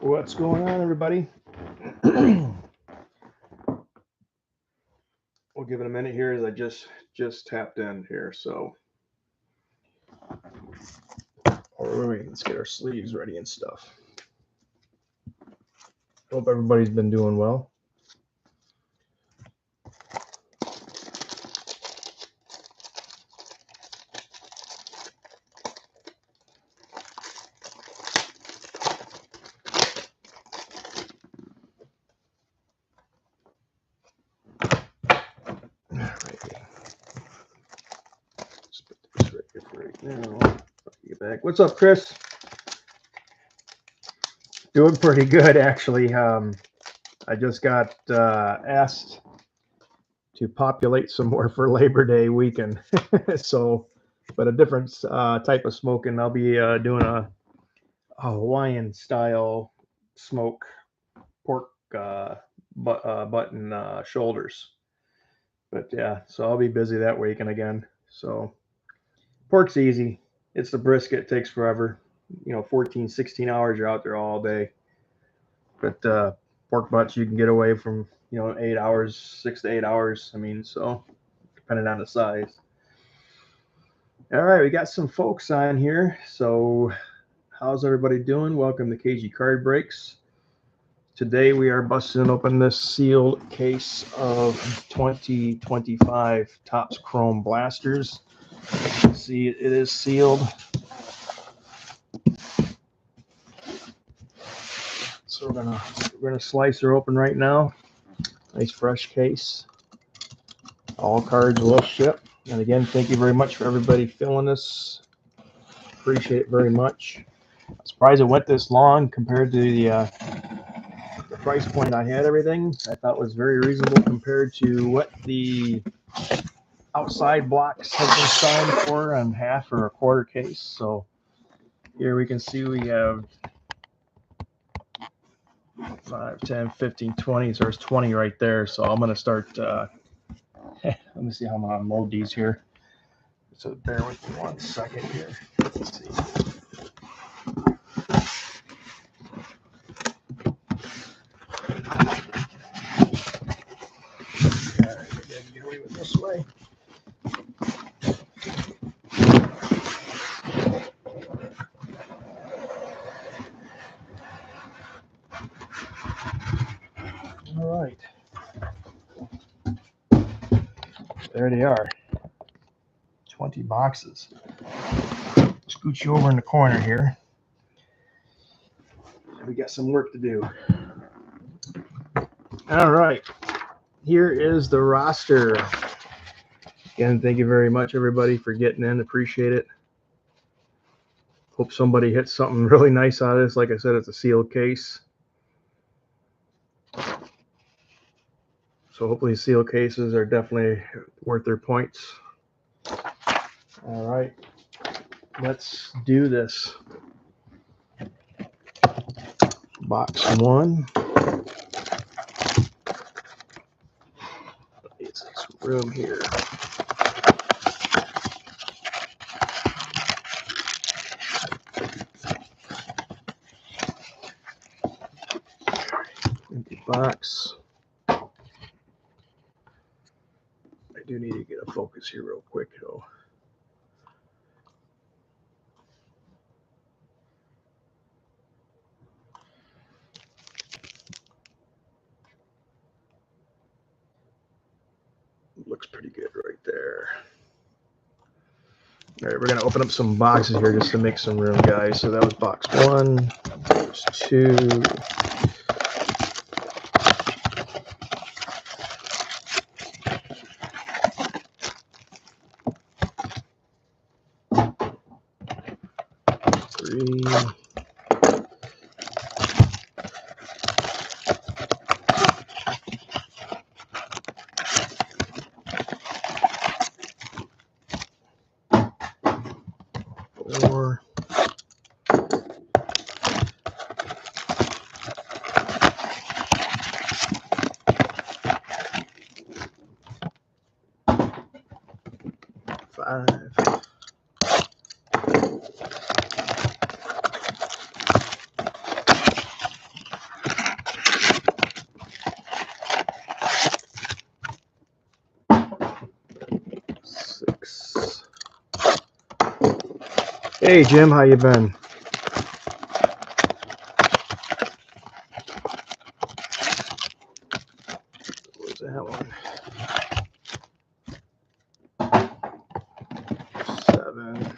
What's going on, everybody? We'll give it a minute here as I just tapped in here. So, let's get our sleeves ready and stuff. Hope everybody's been doing well. Get back. What's up, Chris? Doing pretty good, actually. I just got asked to populate some more for Labor Day weekend. So, but a different type of smoking. I'll be doing a Hawaiian style smoke pork button shoulders. But yeah, so I'll be busy that weekend again. So pork's easy. It's the brisket. It takes forever. 14, 16 hours, you're out there all day. But pork butts, you can get away from, 8 hours, 6 to 8 hours. I mean, so depending on the size. All right, we got some folks on here. So how's everybody doing? Welcome to KG Card Breaks. Today we are busting open this sealed case of 2025 Topps Chrome Blasters. See, it is sealed. So we're gonna slice her open right now. Nice fresh case. All cards will ship. And again, thank you very much for everybody filling this. Appreciate it very much. I'm surprised it went this long compared to the price point I had everything. I thought was very reasonable compared to what the outside blocks have been selling for on half or a quarter case. So here we can see we have 5, 10, 15, 20. So there's 20 right there. So I'm going to start. Let me see how I'm going to unload these here. So bear with me 1 second here. Let's see. Get away with this way. All right. There they are. 20 boxes. Scoot you over in the corner here. We got some work to do. All right. Here is the roster. Again, thank you very much, everybody, for getting in. Appreciate it. Hope somebody hits something really nice out of this. Like I said, it's a sealed case. So hopefully sealed cases are definitely worth their points. All right. Let's do this. Box 1. Let's take some room here. Empty box. I do need to get a focus here real quick, though. Looks pretty good right there. All right, we're going to open up some boxes here just to make some room, guys. So that was box 1. There's 2. box. Hey Jim, how you been? Where's that one? 7.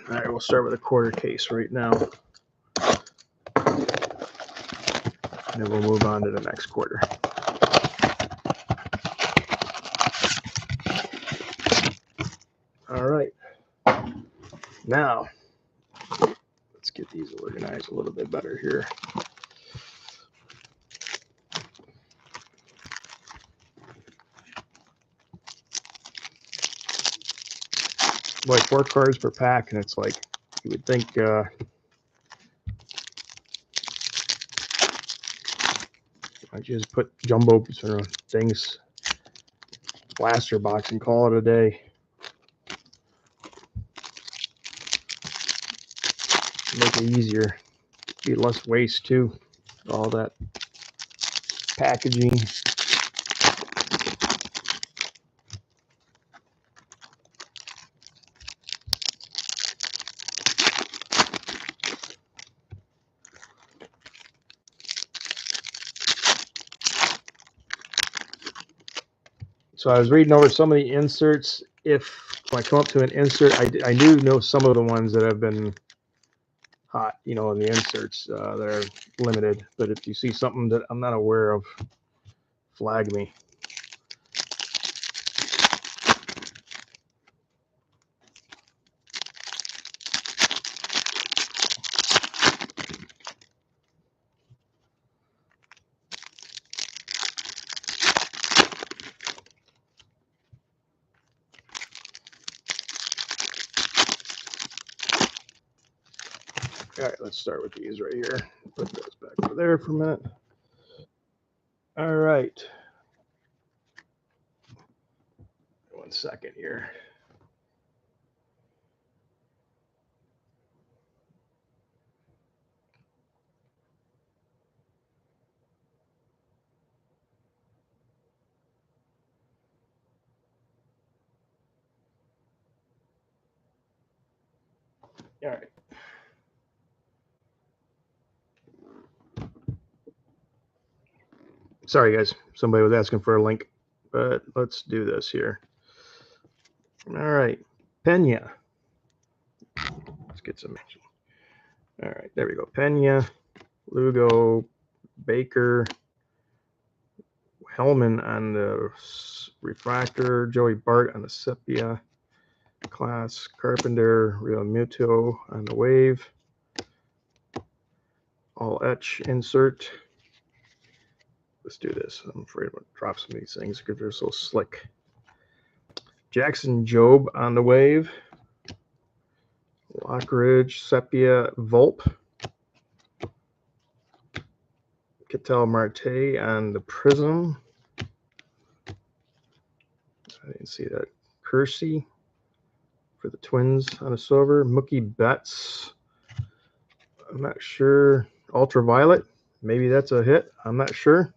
All right, we'll start with a quarter case right now. And then we'll move on to the next quarter. All right. Now, let's get these organized a little bit better here. Like 4 cards per pack, and it's like you would think I just put jumbo sort of things, blaster box, and call it a day. Make it easier, be less waste too. All that packaging. So I was reading over some of the inserts. If I come up to an insert, I do know some of the ones that have been hot, you know, in the inserts that are limited. But if you see something that I'm not aware of, flag me. All right, let's start with these right here. Put those back over there for a minute. All right. 1 second here. All right. Sorry, guys. Somebody was asking for a link, but let's do this here. All right. Pena. Let's get some action. All right. There we go. Pena, Lugo, Baker, Hellman on the refractor, Joey Bart on the sepia class, Carpenter, Real Muto on the wave, all etch insert. Let's do this. I'm afraid I'm going to drop some of these things because they're so slick. Jackson Job on the wave. Lockridge, Sepia, Volp. Cattell Marte on the Prism. I didn't see that. Kersey for the Twins on a silver. Mookie Betts. I'm not sure. Ultraviolet. Maybe that's a hit. I'm not sure.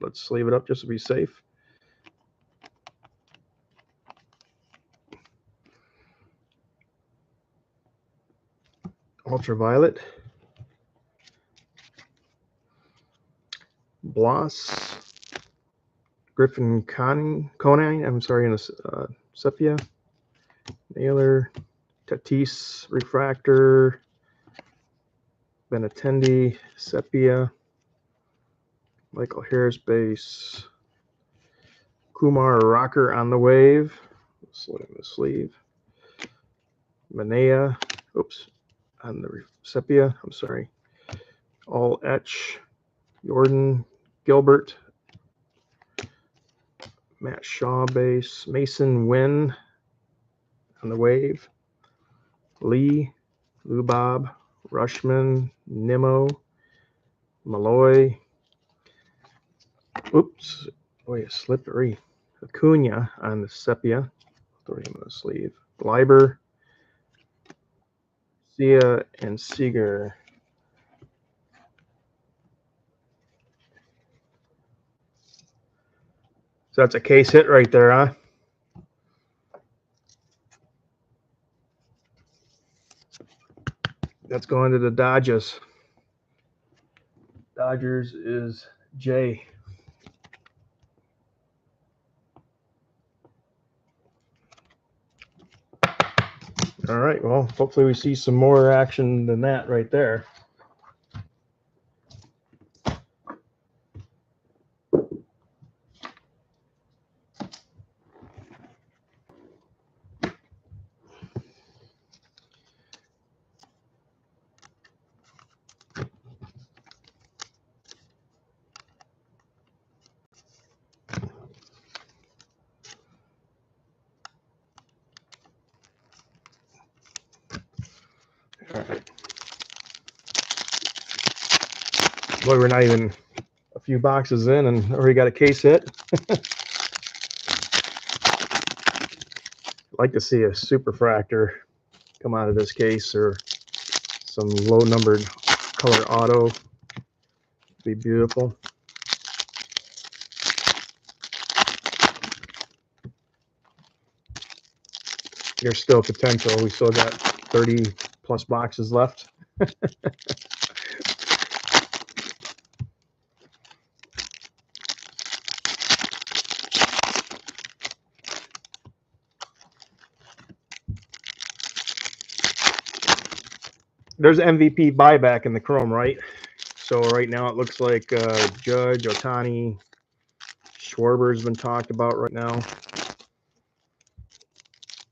Let's leave it up just to be safe. Ultraviolet. Bloss. Griffin Conine. I'm sorry, in a sepia. Naylor. Tatis refractor. Benintendi sepia. Michael Harris base. Kumar Rocker on the wave. Slip in the sleeve. Manea. Oops. on the sepia. I'm sorry. All etch. Jordan Gilbert. Matt Shaw base. Mason Wynn on the wave. Lee. Lubob. Rushman. Nimmo. Malloy. Oops. Wait, slippery. Acuna on the sepia. Throw him in the sleeve. Leiber. Sia and Seager. So that's a case hit right there, huh? That's going to the Dodgers. Dodgers is J. All right, well, hopefully we see some more action than that right there. All right. Boy, we're not even a few boxes in and already got a case hit. I'd like to see a superfractor come out of this case, or some low numbered color auto. Be beautiful. There's still potential. We still got 30 plus boxes left. There's MVP buyback in the Chrome, right? So right now it looks like Judge, Ohtani, Schwarber's been talked about right now.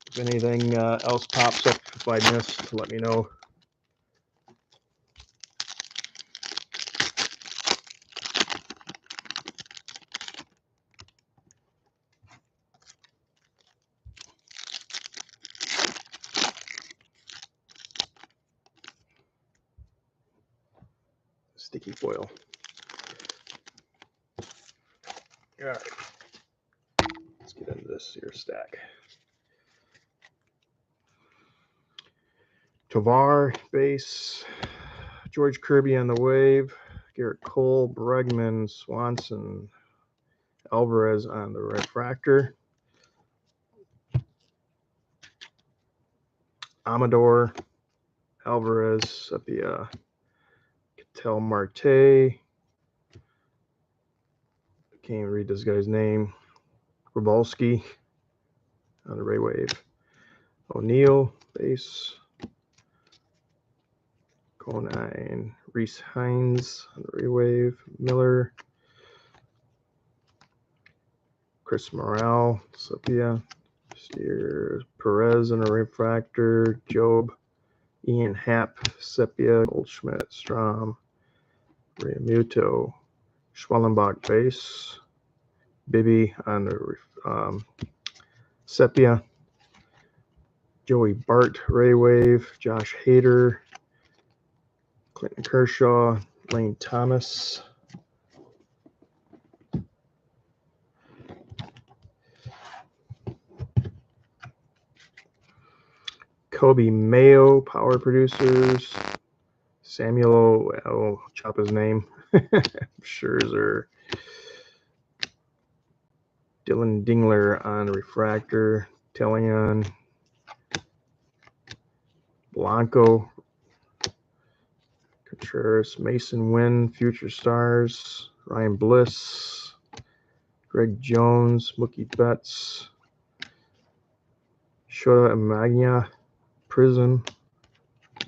If anything else pops up, if I missed, let me know. Sticky foil. All right. Let's get into this here stack. Tovar base. George Kirby on the wave. Garrett Cole, Bregman, Swanson, Alvarez on the refractor. Amador, Alvarez, Sepia, Cattell Marte. Can't even read this guy's name. Grabowski on the Ray Wave. O'Neill, base. Conine, Reese Hines on the Ray Wave. Miller. Chris Morale, Sepia. Steers, Perez on a refractor. Job. Ian Happ, Sepia. Goldschmidt, Strom. Realmuto. Schwellenbach base. Bibby on the sepia. Joey Bart, Ray Wave. Josh Hader. Clinton Kershaw. Lane Thomas. Kobe Mayo, Power Producers. Samuel, I'll chop his name. Scherzer. Dylan Dingler on refractor. Tellion. Blanco. Contreras. Mason Wynn. Future Stars. Ryan Bliss. Greg Jones. Mookie Betts. Shota Magna. Prison.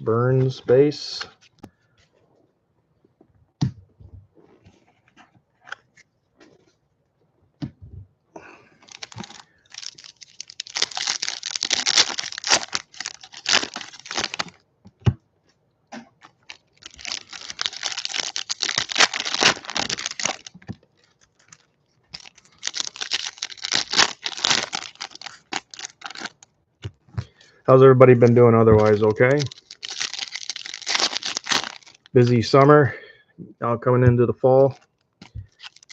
Burns base. How's everybody been doing otherwise? Okay. Busy summer, now coming into the fall.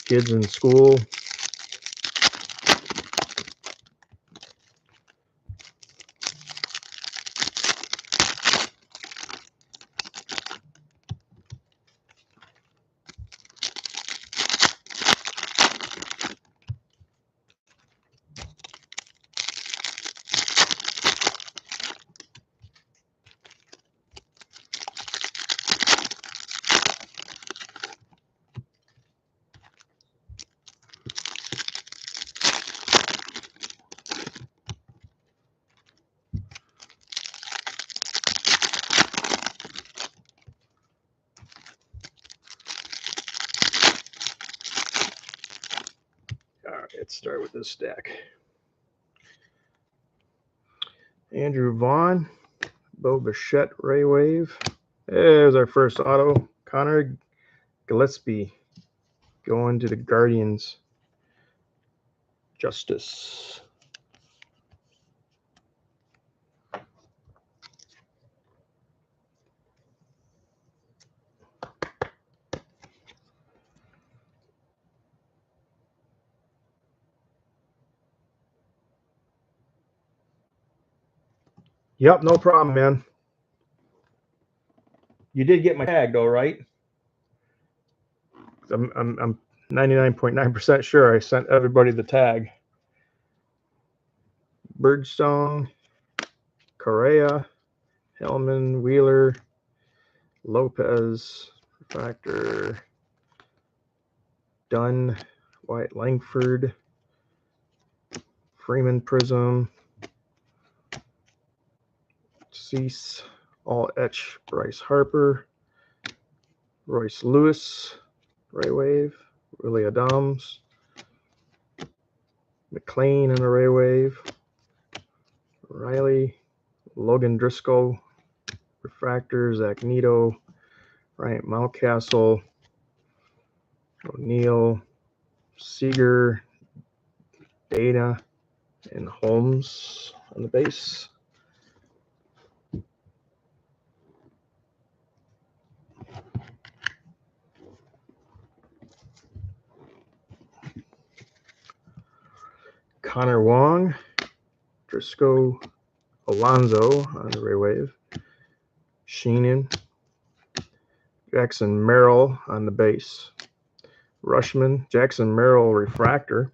Kids in school. All right, let's start with this stack. Andrew Vaughn, Bo Bichette, Ray Wave. There's our first auto. Connor Gillespie going to the Guardians. Justice. Yep, no problem, man. You did get my tag though, right? I'm 99.9% sure I sent everybody the tag. Birdstone, Correa, Hellman, Wheeler, Lopez, Refractor, Dunn, White Langford, Freeman Prism, Cease, All Etch, Bryce Harper, Royce Lewis, Ray Wave, Willie Adams, McLean in the Ray Wave, Riley, Logan Driscoll, Refractor, Zach Nito, Bryant Mountcastle, O'Neill, Seager, Dana, and Holmes on the base. Connor Wong, Driscoll, Alonzo on the Ray Wave, Sheenan, Jackson Merrill on the base, Rushman, Jackson Merrill Refractor,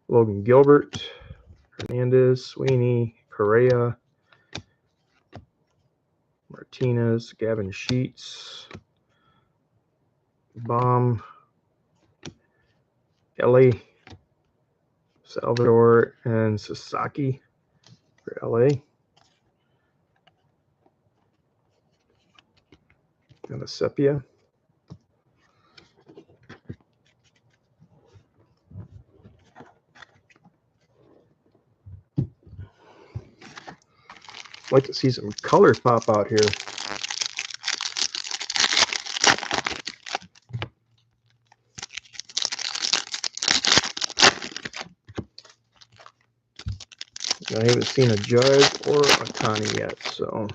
Logan Gilbert, Hernandez, Sweeney, Correa, Martinez, Gavin Sheets, Baum, Ellie, Salvador, and Sasaki for LA. And a sepia. I'd like to see some color pop out here. I haven't seen a Judge or a Connie yet, so.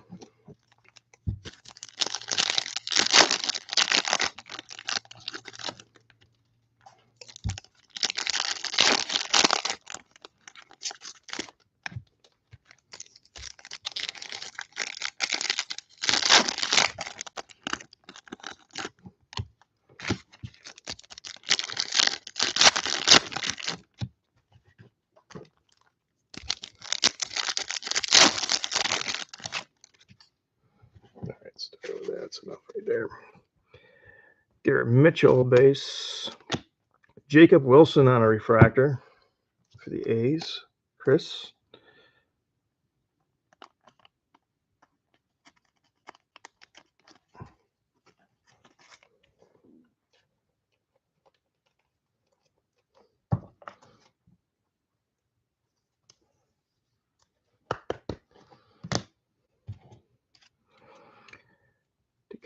That's enough right there. Garrett Mitchell base. Jacob Wilson on a refractor for the A's. Chris.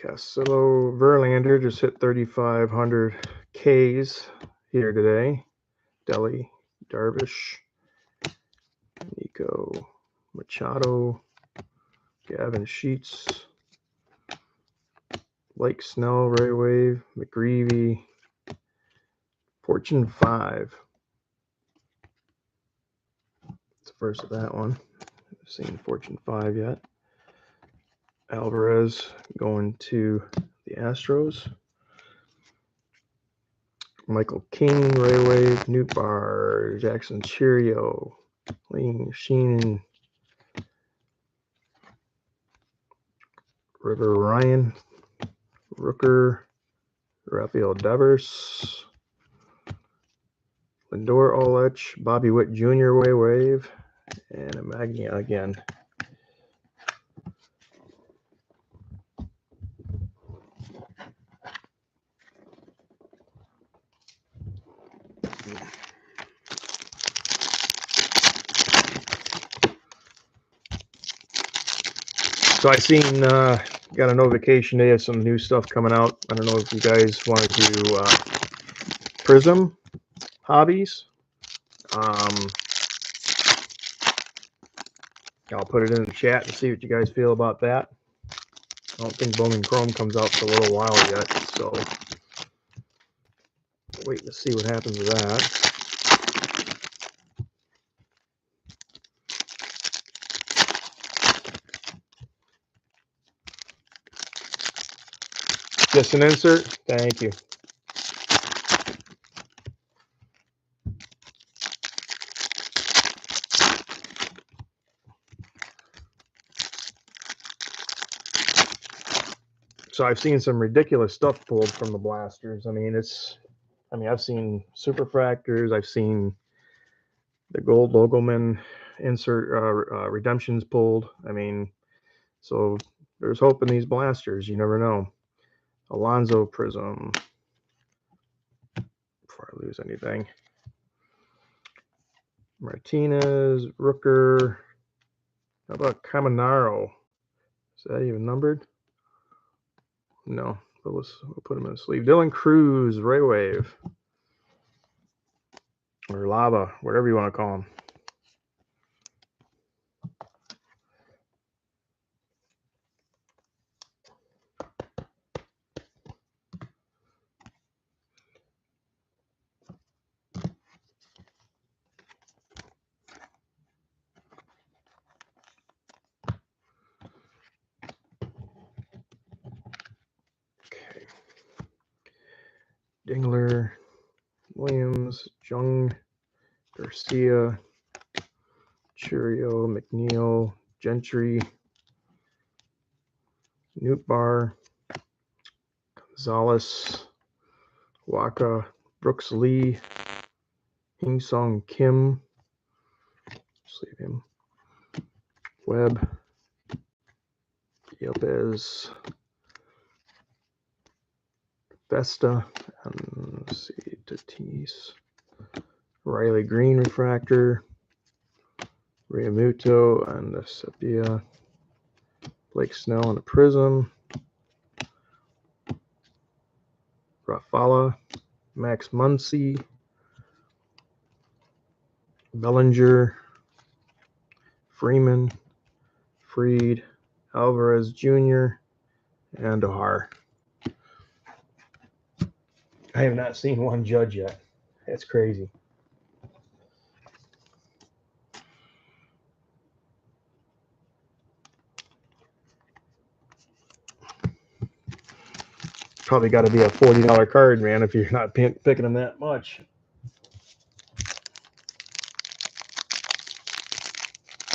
Castillo Verlander just hit 3,500 Ks here today. Delhi, Darvish, Nico Machado, Gavin Sheets, Blake Snell, Ray Wave, McGreevy, Fortune 5. It's the first of that one. I've seen Fortune 5 yet. Alvarez going to the Astros. Michael King, Ray Wave, Newt Bar, Jackson Cheerio, Ling Sheen, River Ryan, Rooker, Rafael Devers, Lindor Olich, Bobby Witt Jr. Wave, and a Magnia again. So I seen, got a notification today of some new stuff coming out. I don't know if you guys want to do Prism hobbies. I'll put it in the chat and see what you guys feel about that. I don't think Bowman Chrome comes out for a little while yet, so wait to see what happens with that. Just an insert? Thank you. So I've seen some ridiculous stuff pulled from the blasters. I mean, I've seen superfractors. I've seen the gold Logoman insert redemptions pulled. I mean, so there's hope in these blasters. You never know. Alonzo Prism. Before I lose anything. Martinez, Rooker. How about Caminaro? Is that even numbered? No, but we'll put him in the sleeve. Dylan Cruz, Ray Wave. Or Lava, whatever you want to call him. Okay. Dingler, Williams, Jung, Garcia, Churio, McNeil, Gentry, Newt Bar, Gonzalez, Waka, Brooks Lee, Hing Song Kim, just leave him, Webb, Lopez, Vesta, and let's see, Tatis, Riley Green Refractor, Realmuto, and the Sepia, Blake Snell and a Prism, Rafala, Max Muncy, Bellinger, Freeman, Freed, Alvarez Jr., and Ohar. I have not seen one judge yet. That's crazy. Probably got to be a $40 card, man, if you're not picking them that much.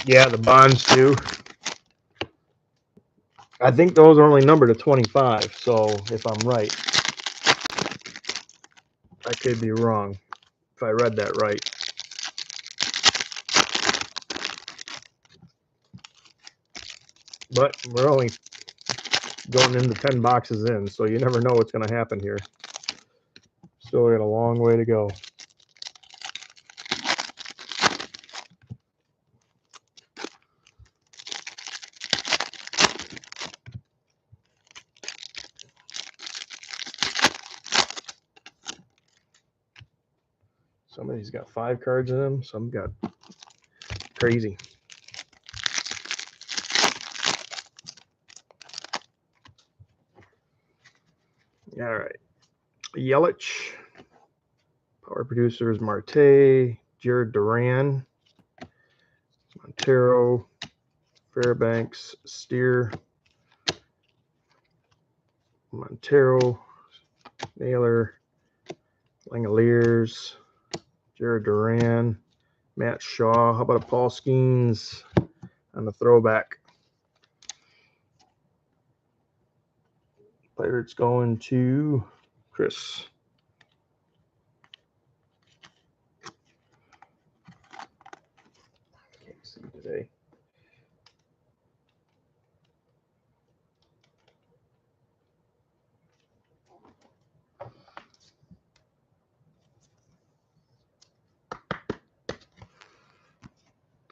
Yeah, the bonds too. I think those are only numbered to 25, so if I'm right. I could be wrong if I read that right. But we're only going into 10 boxes in, so you never know what's going to happen here. Still got a long way to go. Some of these got 5 cards in them. Some got crazy. All right. Yelich. Power producers Marte, Jared Duran, Montero, Fairbanks, Steer, Montero, Naylor, Langoliers, Jared Duran, Matt Shaw. How about a Paul Skeens on the throwback? Pirates going to Chris. Can't see today.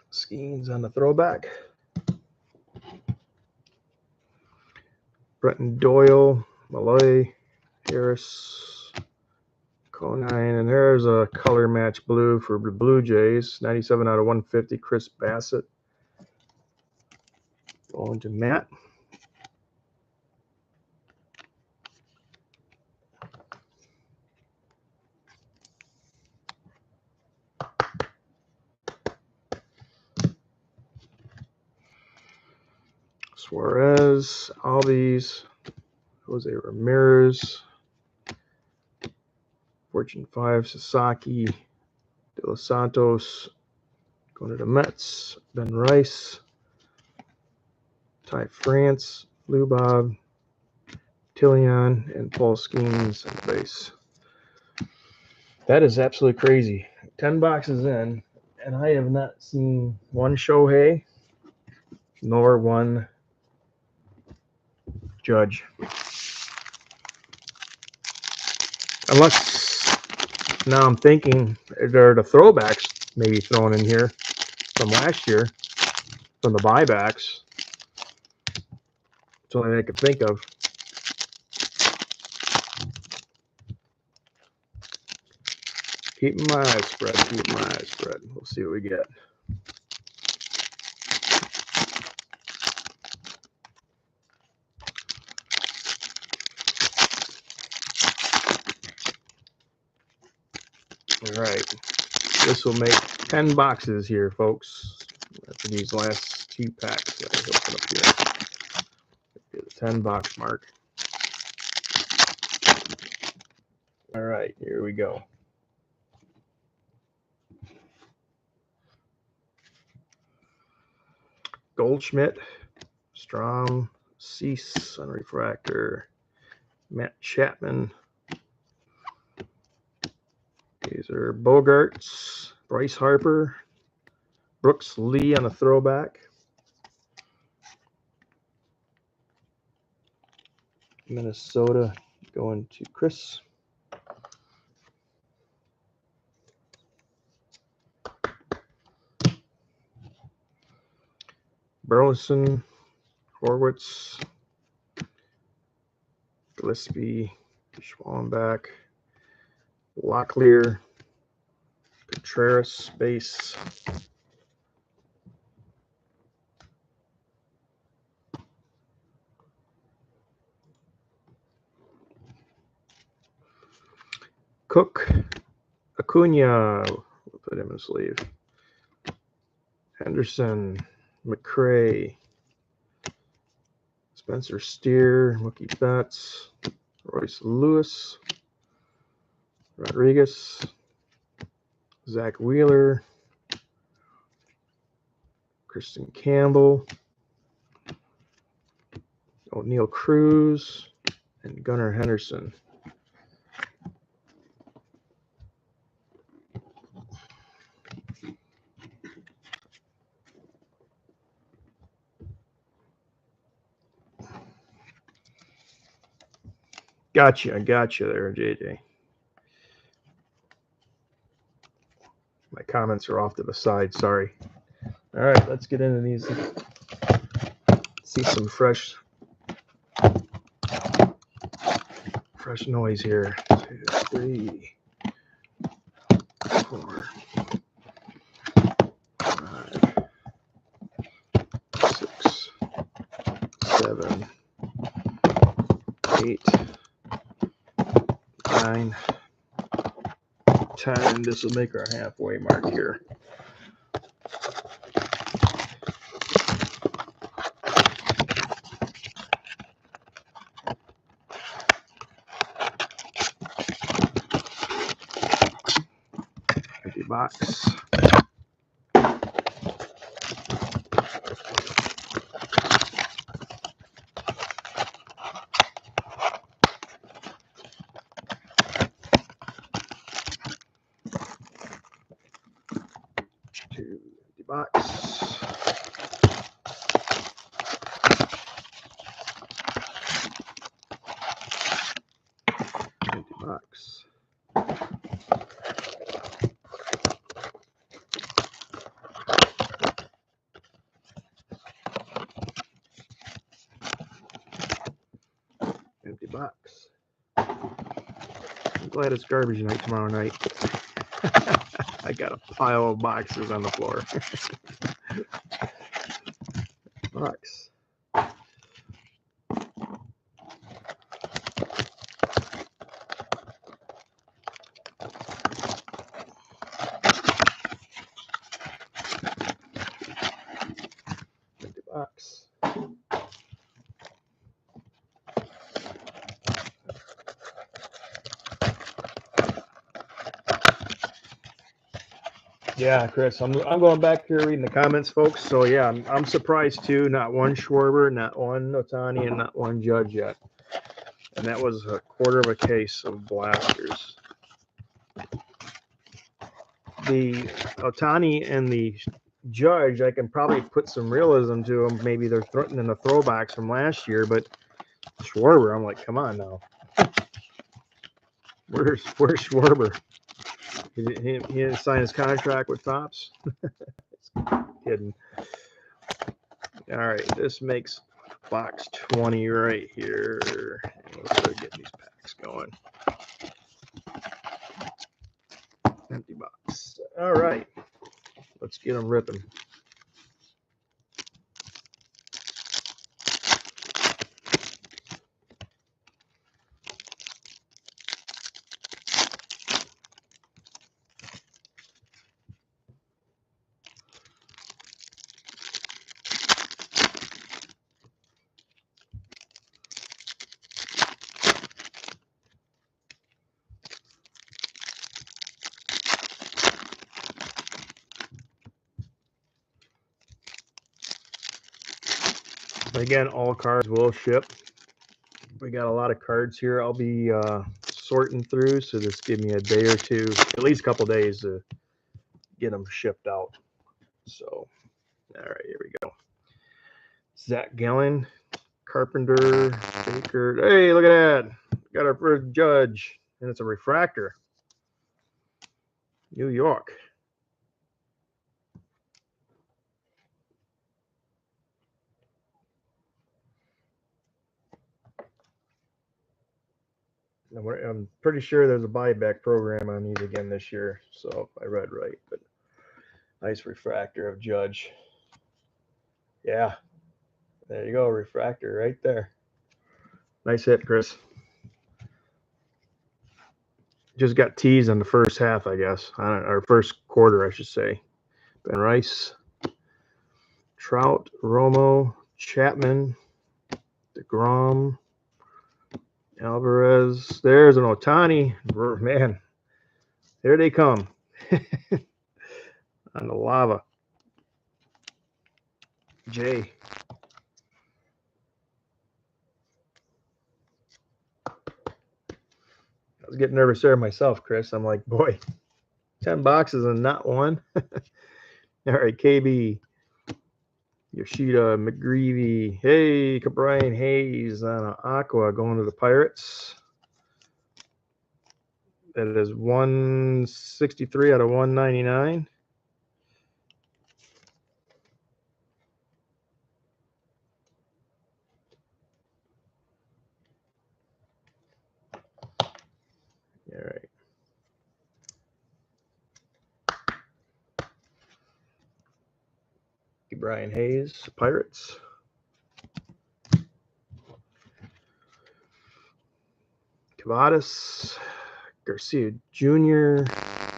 Skeens on the throwback. Bretton Doyle, Malloy, Harris, Conine, and there's a color match blue for the Blue Jays. 97 out of 150, Chris Bassett. Going to Matt. Suarez, Albies, Jose Ramirez, Fortune 5, Sasaki, De Los Santos, going to the Mets, Ben Rice, Ty France, Lou Bob, Tillion, and Paul Skeens on the base. That is absolutely crazy. 10 boxes in, and I have not seen one Shohei nor one Judge. Unless now I'm thinking there are the throwbacks maybe thrown in here from last year, from the buybacks. It's the only thing I could think of. Keep my eyes spread. Keep my eyes spread. We'll see what we get. All right. This will make 10 boxes here, folks. After these last 2 packs that I open up here. Get the 10 box mark. All right, here we go. Goldschmidt, Strom, Cease on refractor, Matt Chapman. These are Bogarts, Bryce Harper, Brooks Lee on a throwback. Minnesota going to Chris. Burleson, Horwitz, Gillespie, Schwallenbach, Locklear, Contreras, base. Cook, Acuna, we'll put him in sleeve. Henderson, McCray, Spencer Steer, Mookie Betts, Royce Lewis, Rodriguez, Zach Wheeler, Kristen Campbell, O'Neill Cruz, and Gunnar Henderson. Gotcha there, JJ. My comments are off to the side, sorry. All right, let's get into these. See some fresh noise here. 2, 3. 4, 5, 6, 7, 8, 9, 10. This will make our halfway mark here. Empty box. Empty box. Empty box. Empty box. I'm glad it's garbage night tomorrow night. I got a pile of boxes on the floor. Box. Empty box. Yeah, Chris, I'm going back here reading the comments, folks. So yeah, I'm surprised too. Not one Schwarber, not one Otani, and not one Judge yet. And that was a quarter of a case of blasters. The Otani and the Judge, I can probably put some realism to them. Maybe they're threatening the throwbacks from last year, but Schwarber, I'm like, come on now. Where's Schwarber? He didn't sign his contract with Topps. Kidding. All right, this makes box 20 right here. Let's start getting these packs going. Empty box. All right, let's get them ripping. Again, all cards will ship. We got a lot of cards here. I'll be sorting through, so just give me a day or two, at least a couple days to get them shipped out. So, all right, here we go. Zach Gallen, Carpenter, Baker. Hey, look at that. Got our first Judge, and it's a refractor. New York. I'm pretty sure there's a buyback program on these again this year, so if I read right. But nice refractor of Judge. Yeah, there you go, refractor right there. Nice hit, Chris. Just got teased on the first half, I guess, or first quarter, I should say. Ben Rice, Trout, Romo, Chapman, DeGrom, Alvarez. There's an Otani. Man, there they come. On the lava. Jay. I was getting nervous there myself, Chris. I'm like, boy, 10 boxes and not one. All right, KB, Yoshida, McGreevy. Hey, Brian Hayes on Aqua going to the Pirates. That is 163 out of 199. All right. Brian Hayes, Pirates. Cavadas, Garcia Jr.,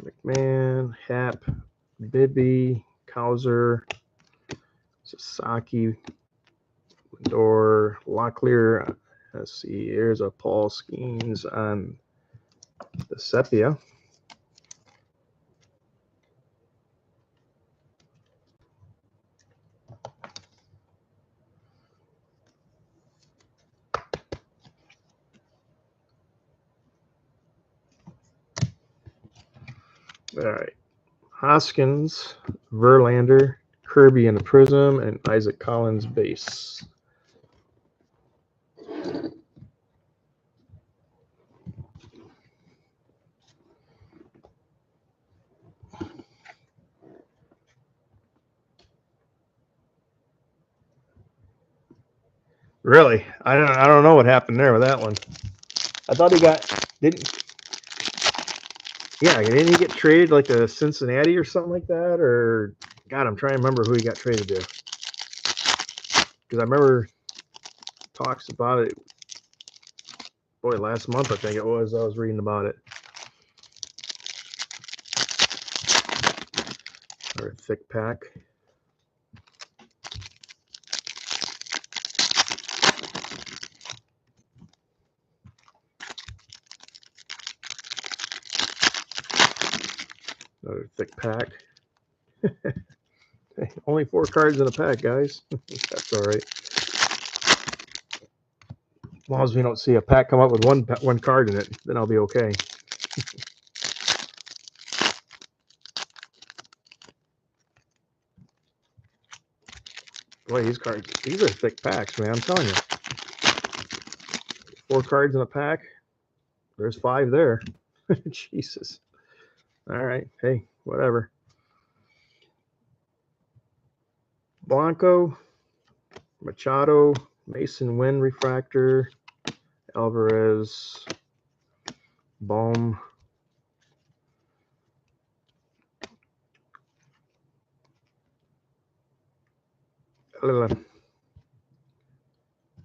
McMahon, Happ, Bibby, Cowser, Sasaki, Lindor, Locklear. Let's see, here's a Paul Skeens on the Sepia. All right. Hoskins, Verlander, Kirby in the Prism, and Isaac Collins base. Really? I don't know what happened there with that one. I thought he didn't he get traded like to Cincinnati or something like that? Or God, I'm trying to remember who he got traded to. Because I remember talks about it. Boy, last month I think it was. I was reading about it. Or a thick pack. Another thick pack. Hey, only 4 cards in a pack, guys. That's all right. As long as we don't see a pack come up with one card in it, then I'll be okay. Boy, these are thick packs, man. I'm telling you. 4 cards in a pack. There's 5 there. Jesus. All right. Hey, whatever. Blanco, Machado, Mason Wynn refractor, Alvarez, Baum,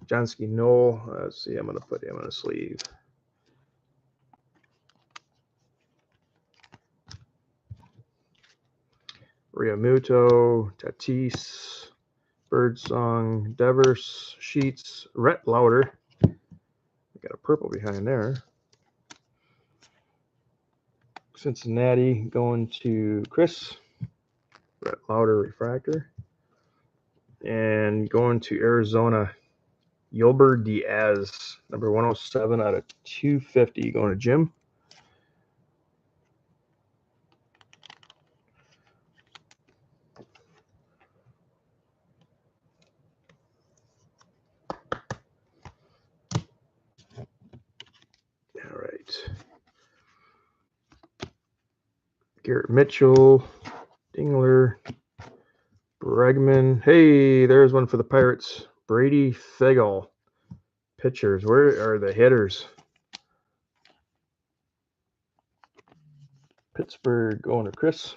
Johnsky Knoll. Let's see, I'm going to put him on a sleeve. Realmuto, Tatis, Birdsong, Devers, Sheets, Rhett Lauder. Got a purple behind there. Cincinnati going to Chris. Rhett Lauder refractor. And going to Arizona, Yolber Diaz, number 107 out of 250, going to Jim. All right. Garrett Mitchell, Dingler, Bregman. Hey, there's one for the Pirates. Brady Fegel. Pitchers. Where are the hitters? Pittsburgh going to Chris.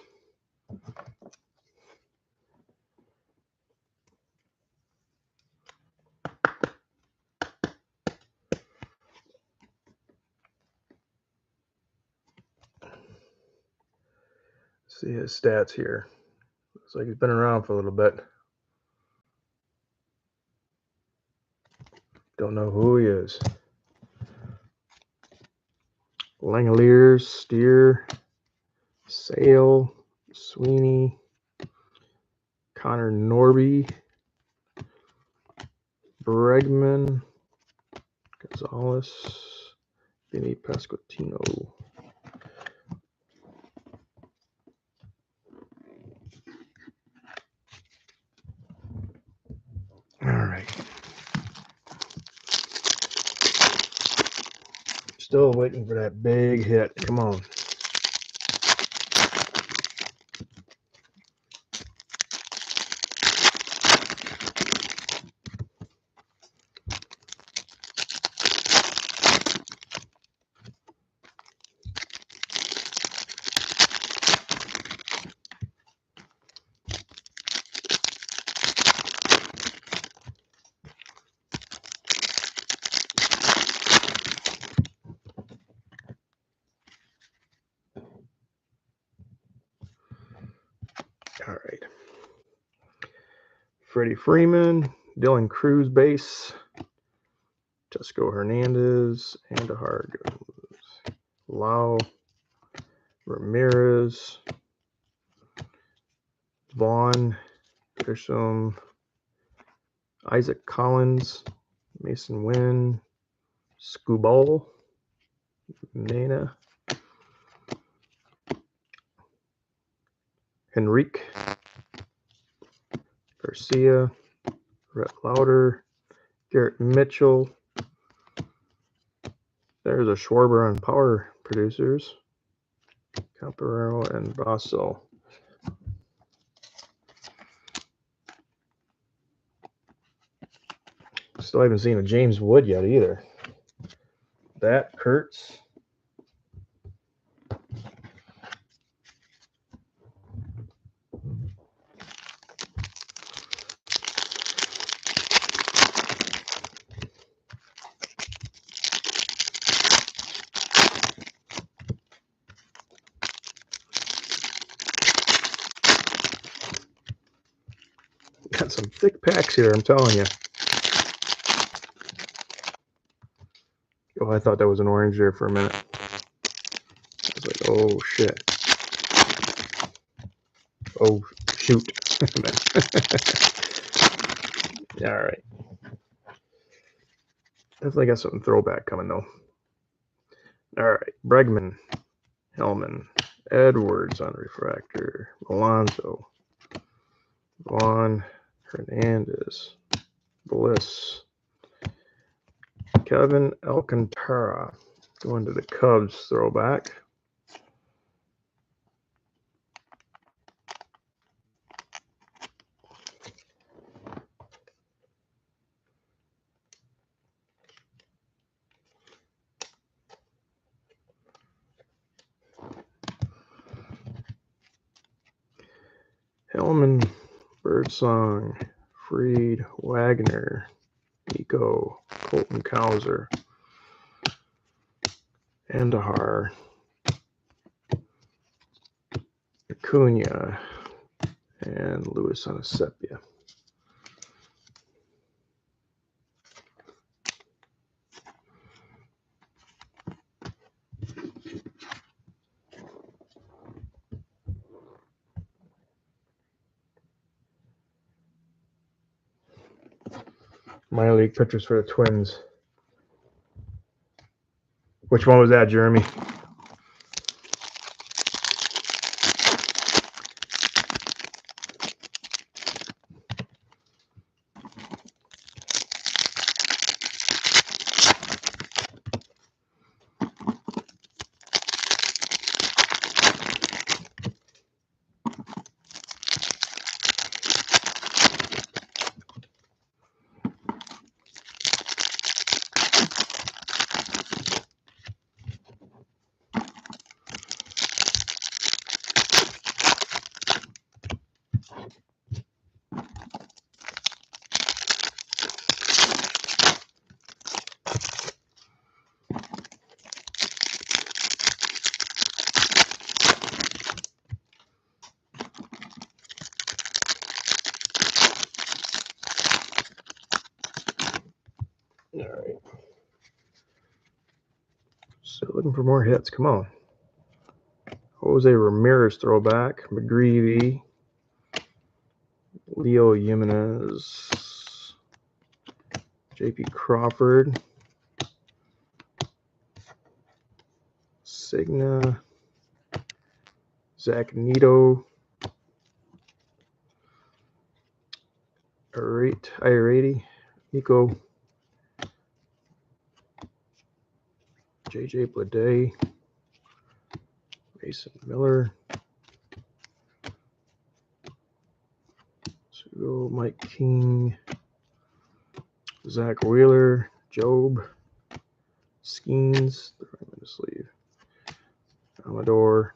See his stats here. Looks like he's been around for a little bit. Don't know who he is. Langoliers, Steer, Sale, Sweeney, Connor Norby, Bregman, Gonzalez, Vinny Pasquantino. All right. Still waiting for that big hit. Come on. All right. Freddie Freeman, Dylan Cruz base, Tesco Hernandez, Andahar goes, Lau, Ramirez, Vaughn, Grisham, Isaac Collins, Mason Wynn, Scuball, Mena, Henrique, Garcia, Rhett Lauder, Garrett Mitchell. There's a Schwarber on power producers. Camparero and Basso. Still haven't seen a James Wood yet either. That Kurtz. Got some thick packs here, I'm telling you. Oh, I thought that was an orange there for a minute. I was like, oh shit. Oh shoot. All right. Definitely got something throwback coming though. All right. Bregman, Hellman, Edwards on refractor, Alonso, Vaughn, Hernandez, Bliss, Kevin Alcantara going to the Cubs throwback. Hellman, Birdsong, Freed, Wagner, Nico, Colton Cowser, Andahar, Acuna, and Luis Anasepia. Minor league pitchers for the Twins. Which one was that, Jeremy? All right. Still looking for more hits. Come on. Jose Ramirez throwback. McGreevy. Leo Jimenez. J.P. Crawford. Signa. Zach Nito. Irati. Nico. J.J. Bleday. Mason Miller. So Mike King. Zach Wheeler. Job. Skeens. Throw him in the sleeve. Amador.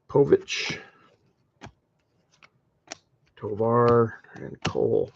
Povich. Tovar. And Cole.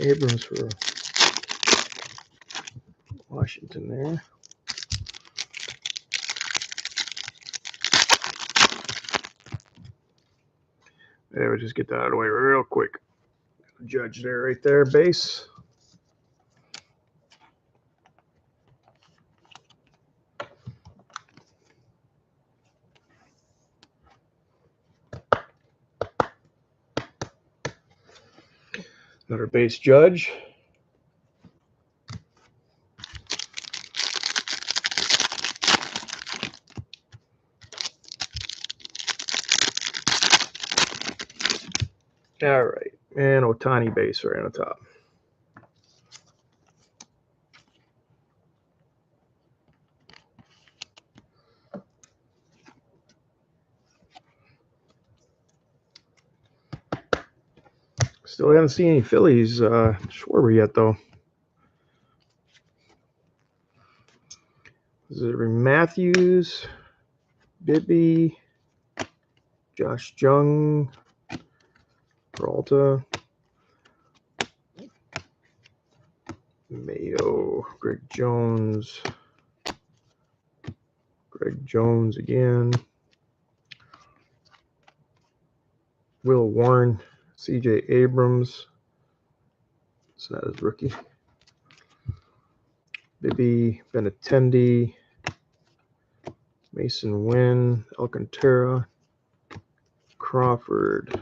Abrams for Washington there. There, we'll just get that out of the way real quick. Judge there, right there, base. Another base judge. All right, and Otani base right on the top. Still haven't seen any Phillies Schwarber yet, though. Is it Matthews, Bibby, Josh Jung, Peralta, Mayo, Greg Jones again, Will Warren, CJ Abrams. It's not his rookie. Bibby, Benintendi, Mason Wynn, Alcantara, Crawford.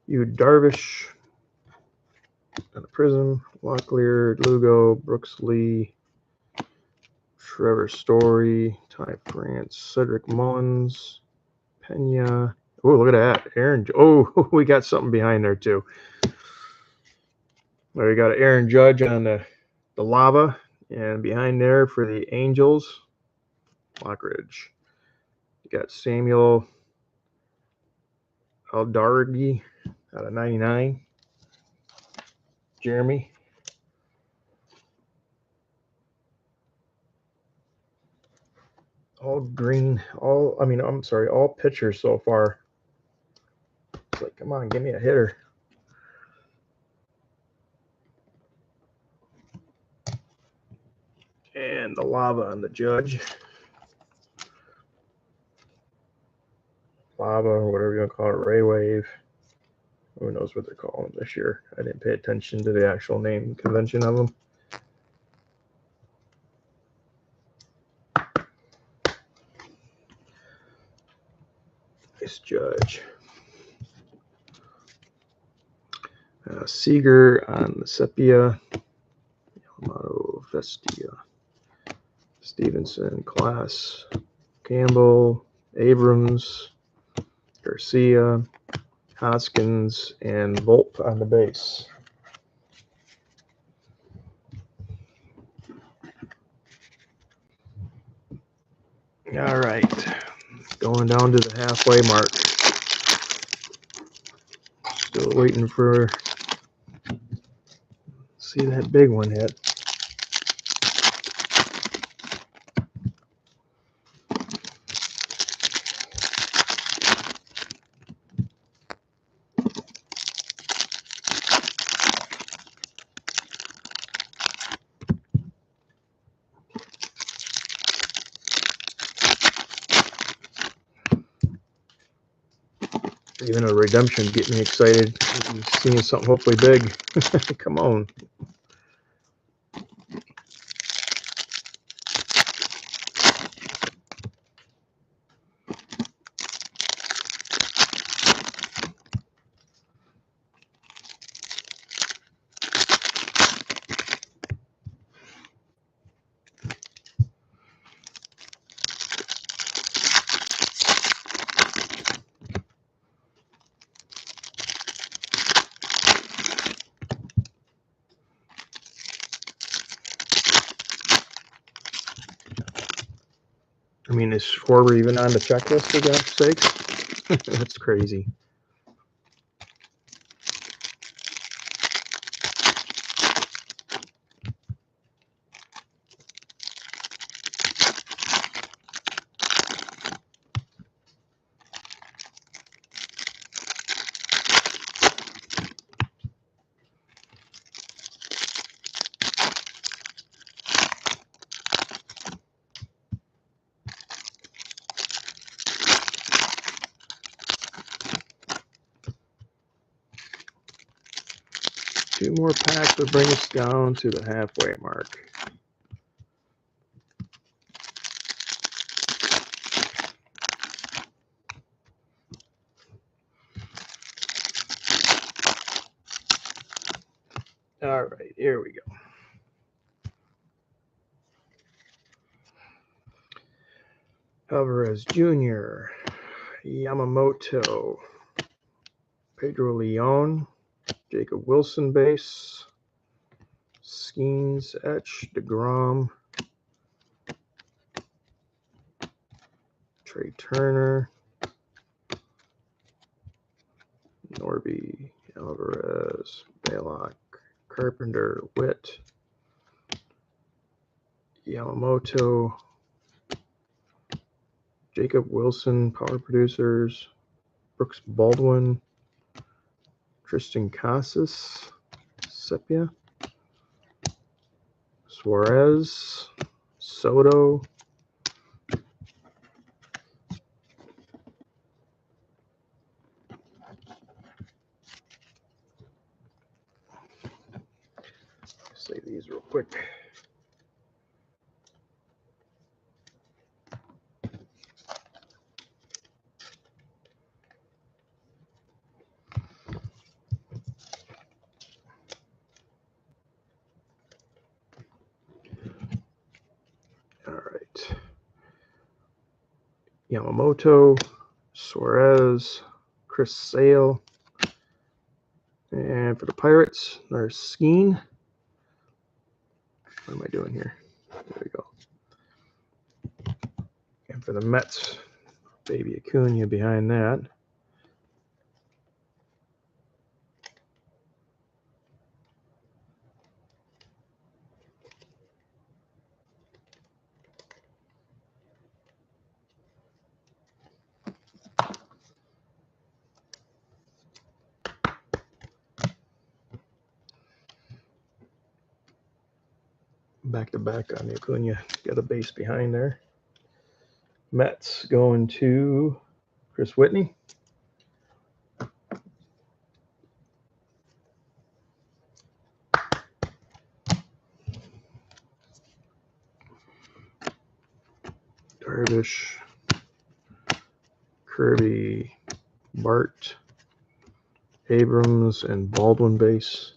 Darvish, and a Prism, Locklear, Lugo, Brooks Lee, Trevor Story, Ty France, Cedric Mullins, Pena. Oh, look at that. Aaron. Oh, we got something behind there, too. Well, we got Aaron Judge on the lava, and behind there for the Angels, Lockridge. You got Samuel Aldargi out of 99. Jeremy. All green, all pitchers so far. It's like, come on, give me a hitter. And the lava on the Judge. Lava, or whatever you want to call it, Ray Wave. Who knows what they're calling them this year? I didn't pay attention to the actual name convention of them. Nice Judge. Seager on the Sepia. Yamato Vestia. Stevenson, Class, Campbell, Abrams, Garcia, Hoskins, and Volpe on the base. All right, going down to the halfway mark. Still waiting for see that big one hit. Even a redemption get me excited. Seeing something hopefully big. Come on. I mean, is Schwarber even on the checklist, for God's sakes? That's crazy. 2 more packs will bring us down to the halfway mark. All right, here we go. Alvarez Jr., Yamamoto, Pedro Leon, Jacob Wilson base, Skeens etch, DeGrom, Trey Turner, Norby, Alvarez, Baylock, Carpenter, Witt, Yamamoto, Jacob Wilson, Power Producers, Brooks Baldwin, Tristan Casas, Sepia, Suarez, Soto, say these real quick. All right. Yamamoto, Suarez, Chris Sale, and for the Pirates, there's Skeen. What am I doing here? There we go. And for the Mets, Baby Acuna behind that. Back to back on the Acuna. Got a base behind there. Mets going to Chris Whitney. Darvish, Kirby, Bart, Abrams, and Baldwin base.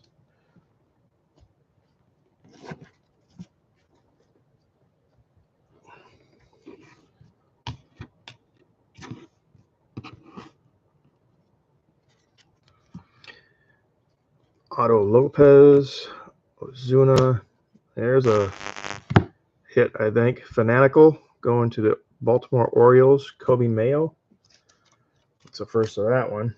Otto Lopez, Ozuna. There's a hit, I think. Fanatical going to the Baltimore Orioles, Kobe Mayo. It's the first of that one.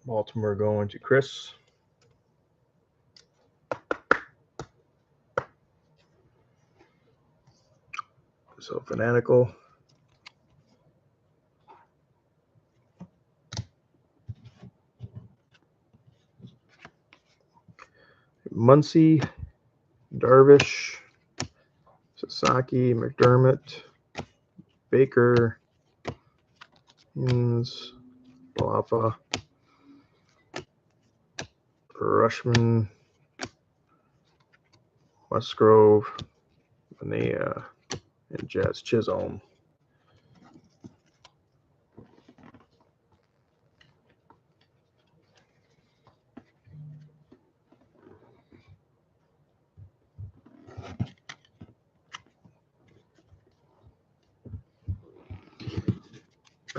Baltimore going to Chris. So Fanatical. Muncy, Darvish, Sasaki, McDermott, Baker, Hines, Balafa, Rushman, Westgrove, Vanilla, and Jazz Chisholm.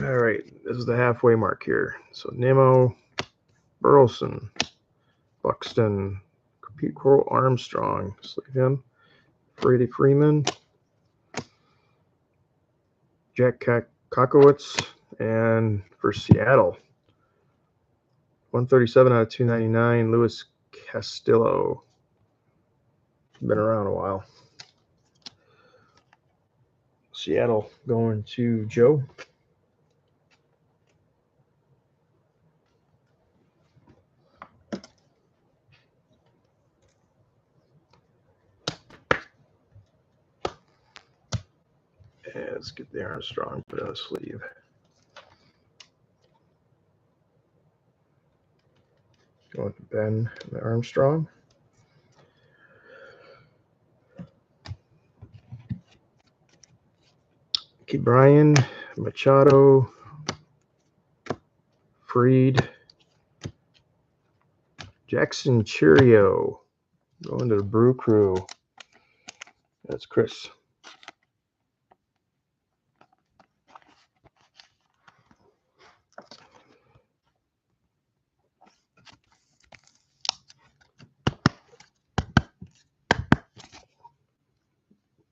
All right, this is the halfway mark here. So Nimmo, Burleson, Buxton, Pete Coral Armstrong, sleeve him, Freddie Freeman, Jack Kokowitz, and for Seattle, 137 out of 299, Luis Castillo. Been around a while. Seattle going to Joe. And let's get the Armstrong put on a sleeve. Going to Ben and Armstrong. Bryan, Machado, Freed, Jackson Cheerio. Going to the Brew Crew. That's Chris.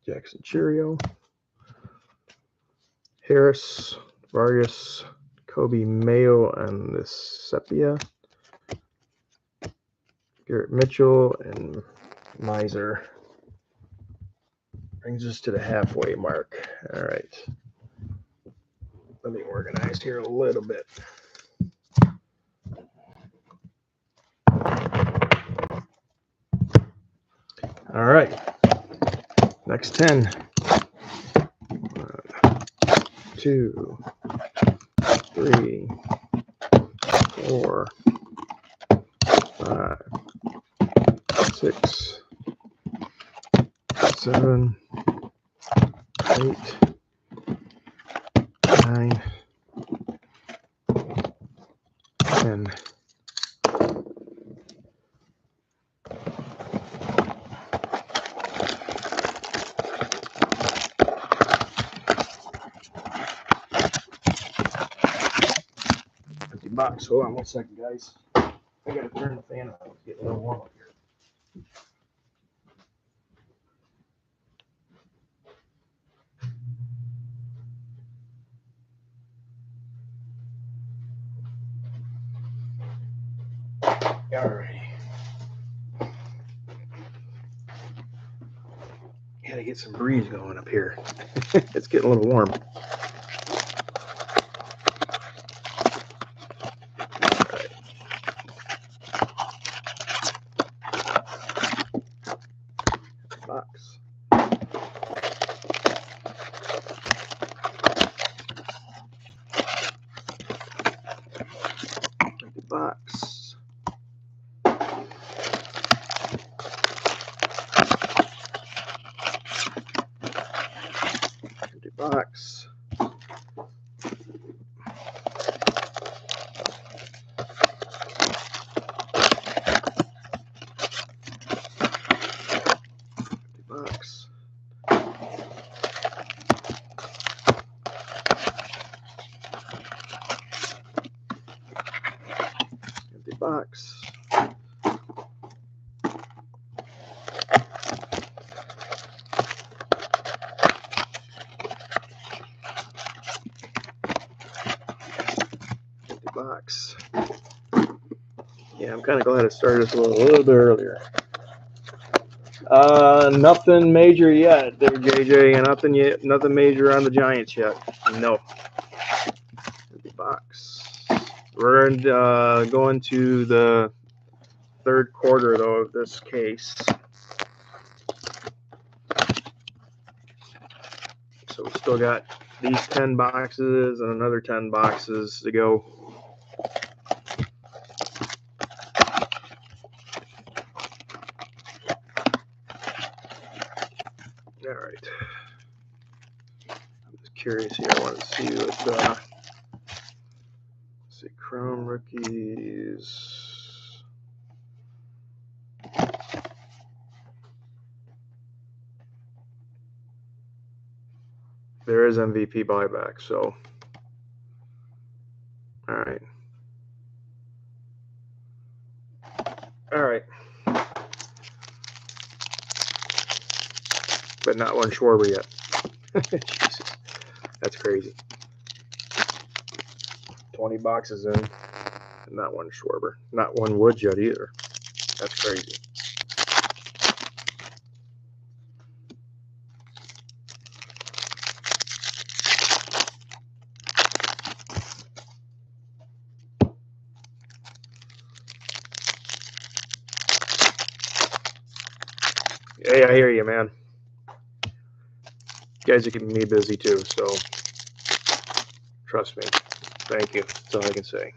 Jackson Cheerio. Harris, Vargas, Kobe Mayo, and the Sepia. Garrett Mitchell and Miser. Brings us to the halfway mark. All right. Let me organize here a little bit. All right. Next 10. 1, 2, 3, 4, 5, 6, 7, 8, 9, 10. Empty box. Hold on 1 second, guys. I gotta turn the fan on. It's getting a little warm up here. All right. Gotta get some breeze going up here. It's getting a little warm. Box. Empty box. Empty box. Box. Empty box. Empty box. Yeah, I'm kind of glad I started this a little bit earlier. Nothing major yet there, JJ. Nothing major on the Giants yet. No. Empty box. We're going to the third quarter, though, of this case. So we still got these 10 boxes and another 10 boxes to go. All right. I'm just curious here. I want to see what let's see, Chrome rookies. There is MVP buyback, so all right. All right. But not one Schwarber yet. Jesus. That's crazy. 20 boxes in, and not one Schwarber. Not one Woods yet either. That's crazy. Hey, I hear you, man. You guys are keeping me busy too, so trust me. Thank you. That's all I can say.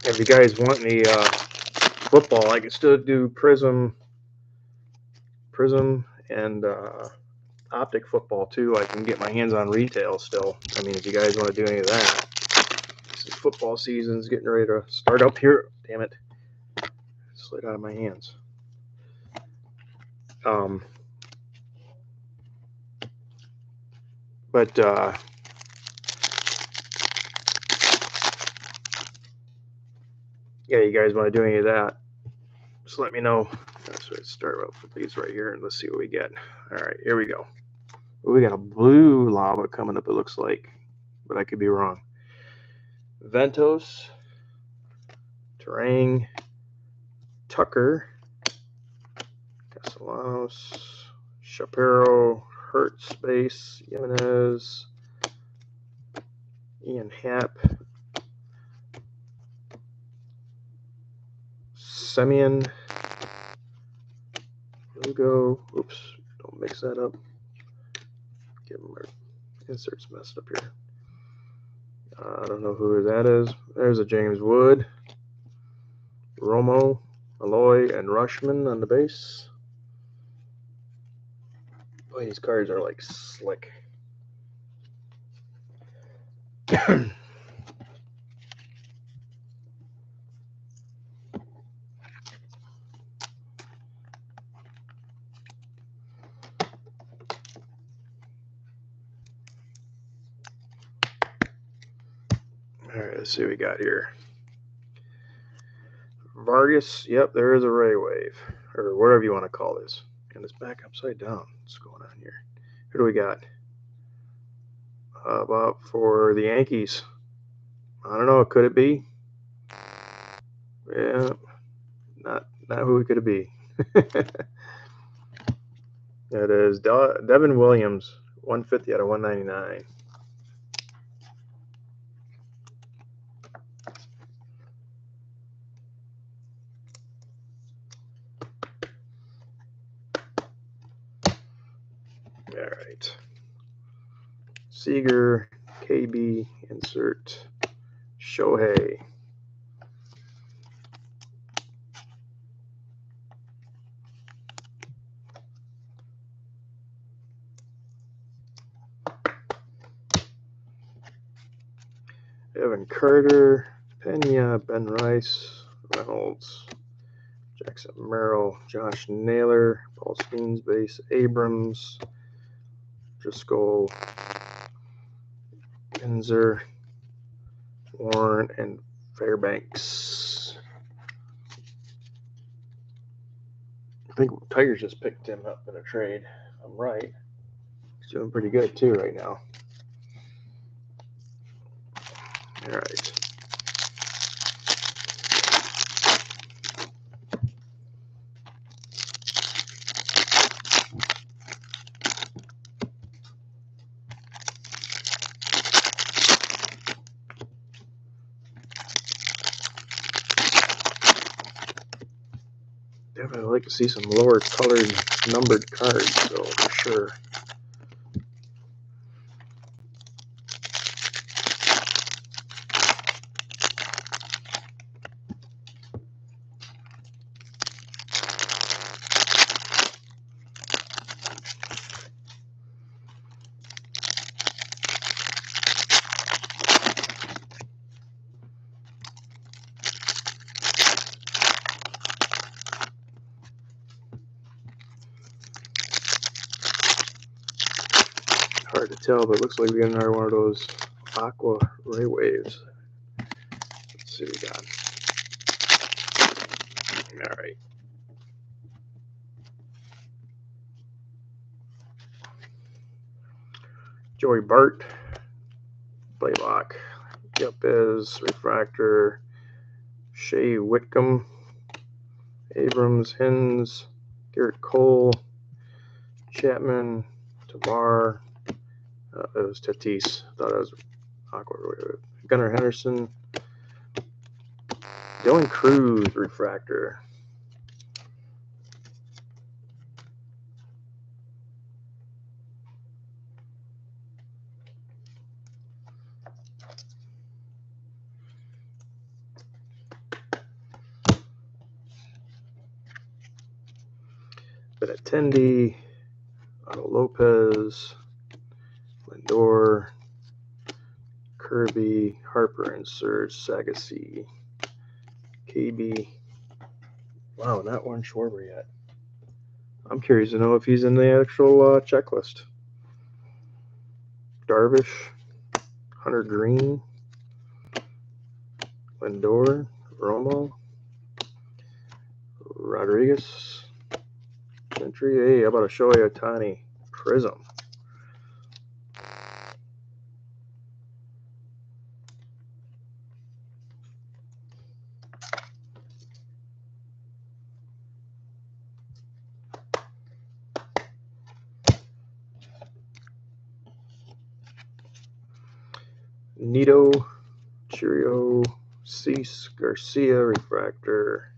If you guys want any football, I can still do prism and optic football too. I can get my hands on retail still. I mean, if you guys want to do any of that, this is football season's getting ready to start up here. Damn it, slid out of my hands. But yeah, you guys want to do any of that, just let me know. So let's start off with these right here and let's see what we get. All right, here we go. We got a blue lava coming up, it looks like, but I could be wrong. Ventos, Terang, Tucker, Castellanos, Shapiro, Hurt Space, Jimenez, Ian Happ, Semyon, Lugo. Oops, don't mix that up. Get my inserts messed up here. I don't know who that is. There's a James Wood, Romo, Aloy, and Rushman on the base. Boy, these cards are like slick. All right, let's see what we got here. Vargas, yep, there is a ray wave, or whatever you want to call this. And it's back upside down. What's going on here? Who do we got? About for the Yankees. I don't know. Could it be? Yeah, not who could it be? It is Devin Williams, 150 out of 199. All right. Seager, KB, insert Shohei. Evan Carter, Pena, Ben Rice, Reynolds, Jackson Merrill, Josh Naylor, Paul Skeens, base, Abrams, Driscoll, Kinzer, Warren, and Fairbanks. I think Tigers just picked him up in a trade. I'm right. He's doing pretty good too right now. All right. Definitely like to see some lower colored numbered cards, though, for sure. Hard to tell, but it looks like we got another one of those aqua ray waves. Let's see what we got. All right. Joey Bart, Blaylock, Yepes, Refractor, Shea Whitcomb, Abrams, Hens, Garrett Cole, Chapman, Tavar. It was Tatis. I thought it was Aqua. Gunnar Henderson, Dylan Cruz, Refractor. Benintendi, Otto Lopez, Lindor, Kirby, Harper and Surge, Sagassi, KB. Wow, not one Schwarber yet. I'm curious to know if he's in the actual checklist. Darvish, Hunter Green, Lindor, Romo, Rodriguez, Gentry. Hey, how about a Shohei Ohtani Prism? Nito, Cheerio, Cease, Garcia, Refractor,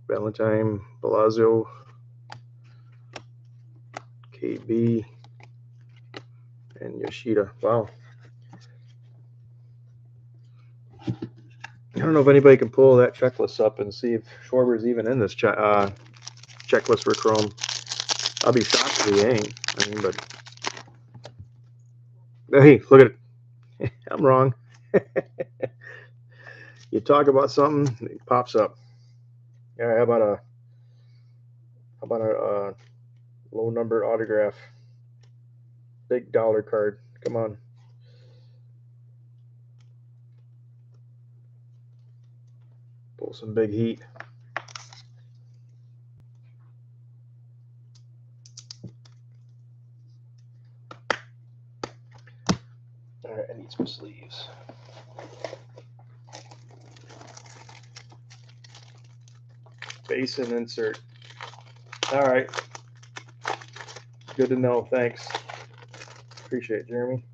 Valentine, Bellagio, KB, and Yoshida. Wow. I don't know if anybody can pull that checklist up and see if Schwarber's even in this checklist for Chrome. I'll be shocked if he ain't. I mean, but hey, look at it. I'm wrong. You talk about something, it pops up. Yeah, how about a low number autograph, big dollar card? Come on. Pull some big heat. All right, I need some sleeves. Base and insert. All right. Good to know. Thanks. Appreciate it, Jeremy.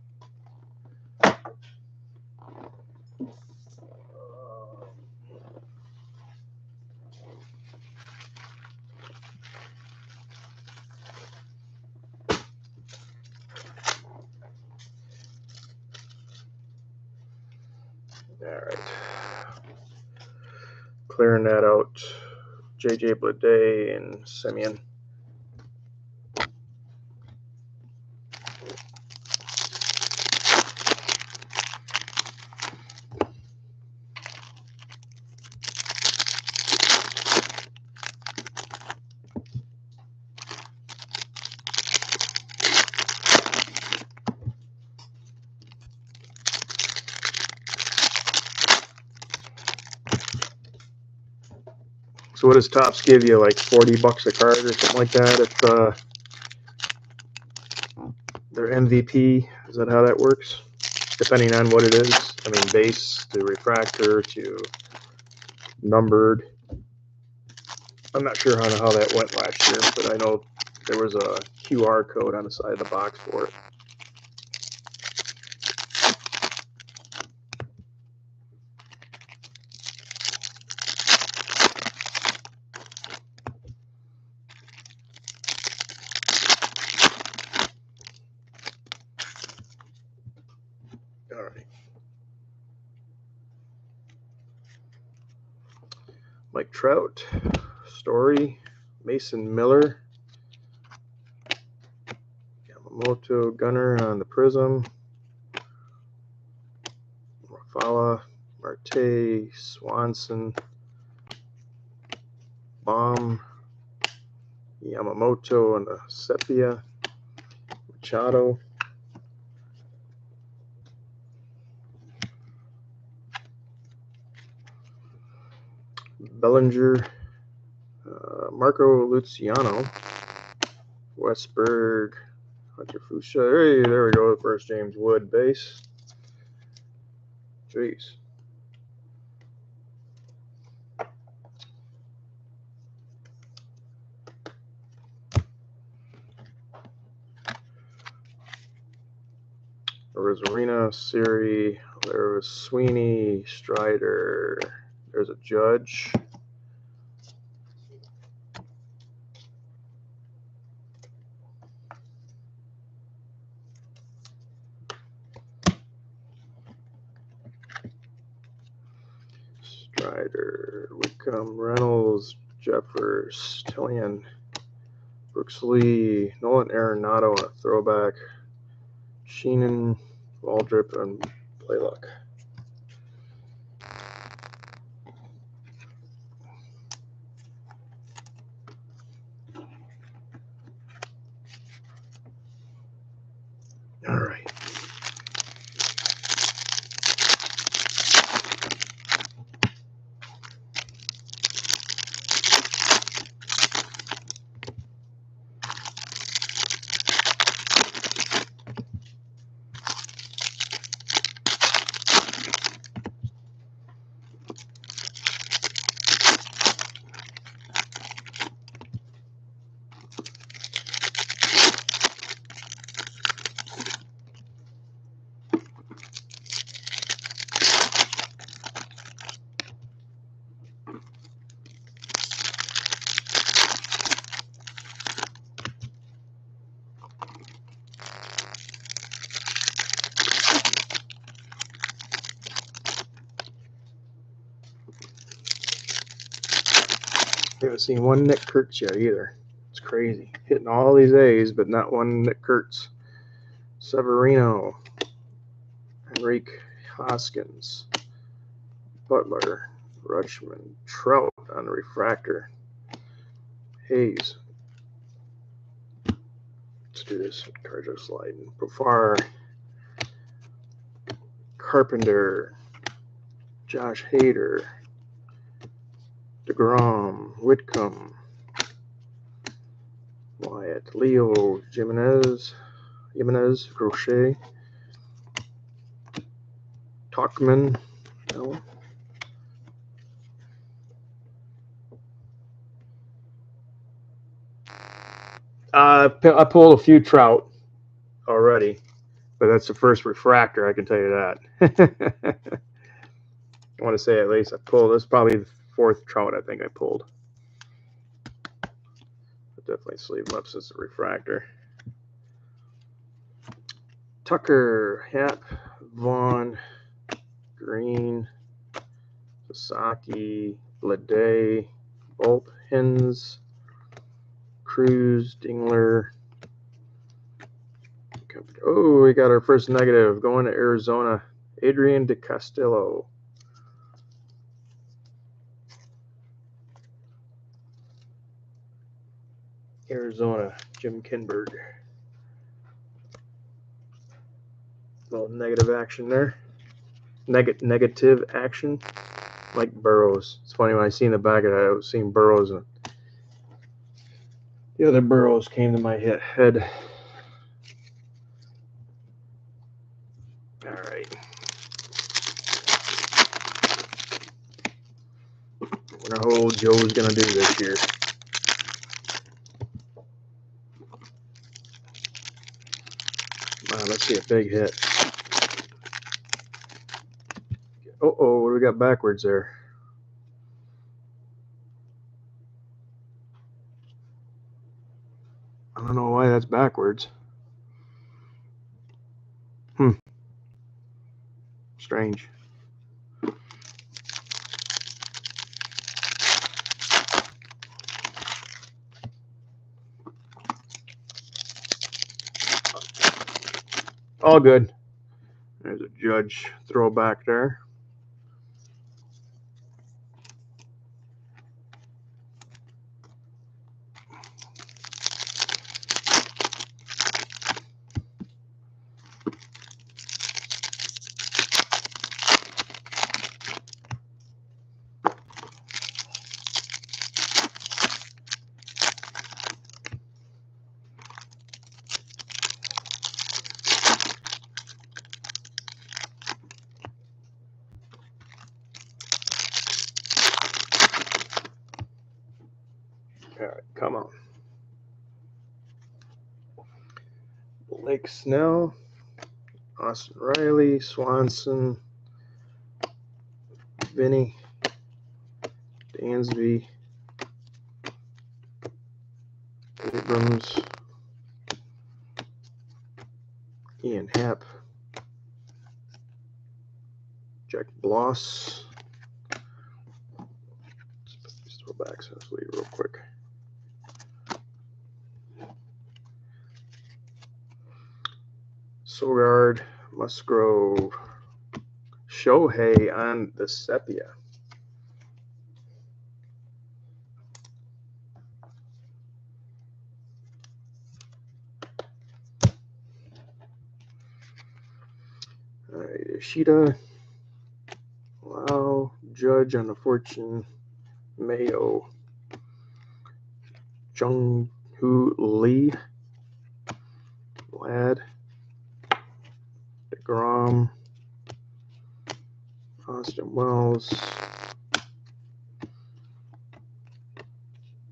All right. Clearing that out. JJ Bleday and Semyon. So what does Topps give you, like $40 a card or something like that if their MVP? Is that how that works? Depending on what it is. I mean, base to refractor to numbered. I'm not sure how that went last year, but I know there was a QR code on the side of the box for it. All right. Mike Trout, Story, Mason Miller, Yamamoto, Gunner on the Prism, Rafala, Marte, Swanson, Baum, Yamamoto on the Sepia, Machado, Bellinger, Marco Luciano, Westberg, Hunter Fuchsia. Hey, there we go. First James Wood base. Jeez. There was Arena, Siri, there was Sweeney, Strider, there's a Judge. Strider, Wickham, Reynolds, Jeffers, Tillian, Brooks Lee, Nolan Arenado on a throwback, Sheenan, Waldrip, and Blaylock. All right. I haven't seen one Nick Kurtz yet either. It's crazy. Hitting all these A's, but not one Nick Kurtz. Severino, Enrique Hoskins, Butler, Rutschman, Trout on the refractor, Hayes. Let's do this. Cards are sliding. Profar, Carpenter, Josh Hader, DeGrom, Whitcomb, Wyatt, Leo, Jimenez, Crochet, Talkman, no. I pulled a few Trout already, but that's the first refractor, I can tell you that. I want to say at least I pulled, this is probably the fourth Trout I think I pulled. But definitely sleeve them up since the refractor. Tucker, Happ, Vaughn, Green, Sasaki, Blade, Bolt, Hens, Cruz, Dingler. Oh, we got our first negative going to Arizona. Adrian DeCastillo. Arizona, Jim Kinberg. Little negative action there. Negative action. Like Burrows. It's funny when I seen the back of that, I was seeing Burrows, and the other Burrows came to my head. All right. I wonder how old Joe's gonna do this year. Wow, let's see a big hit. Oh, what do we got backwards there? I don't know why that's backwards. Strange. All good. There's a Judge throwback there. All right, come on. Blake Snell, Austin Riley, Swanson, Vinny, Dansby, Abrams, Ian Happ, Jack Bloss. go back to this lead real quick. Sogard, Musgrove, Shohei on the Sepia. All right, Ishida, Lau, Judge on the Fortune, Mayo, Jung-Hoo Lee, Vlad, DeGrom, Austin Wells,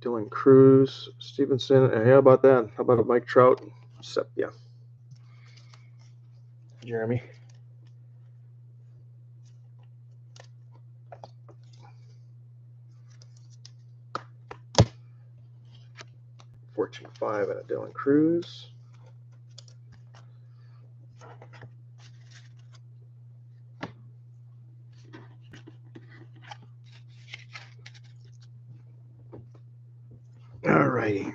Dylan Cruz, Stevenson, and how about that? How about a Mike Trout? Sepia. Jeremy. Fortune 5 at Dylan Cruz. All righty.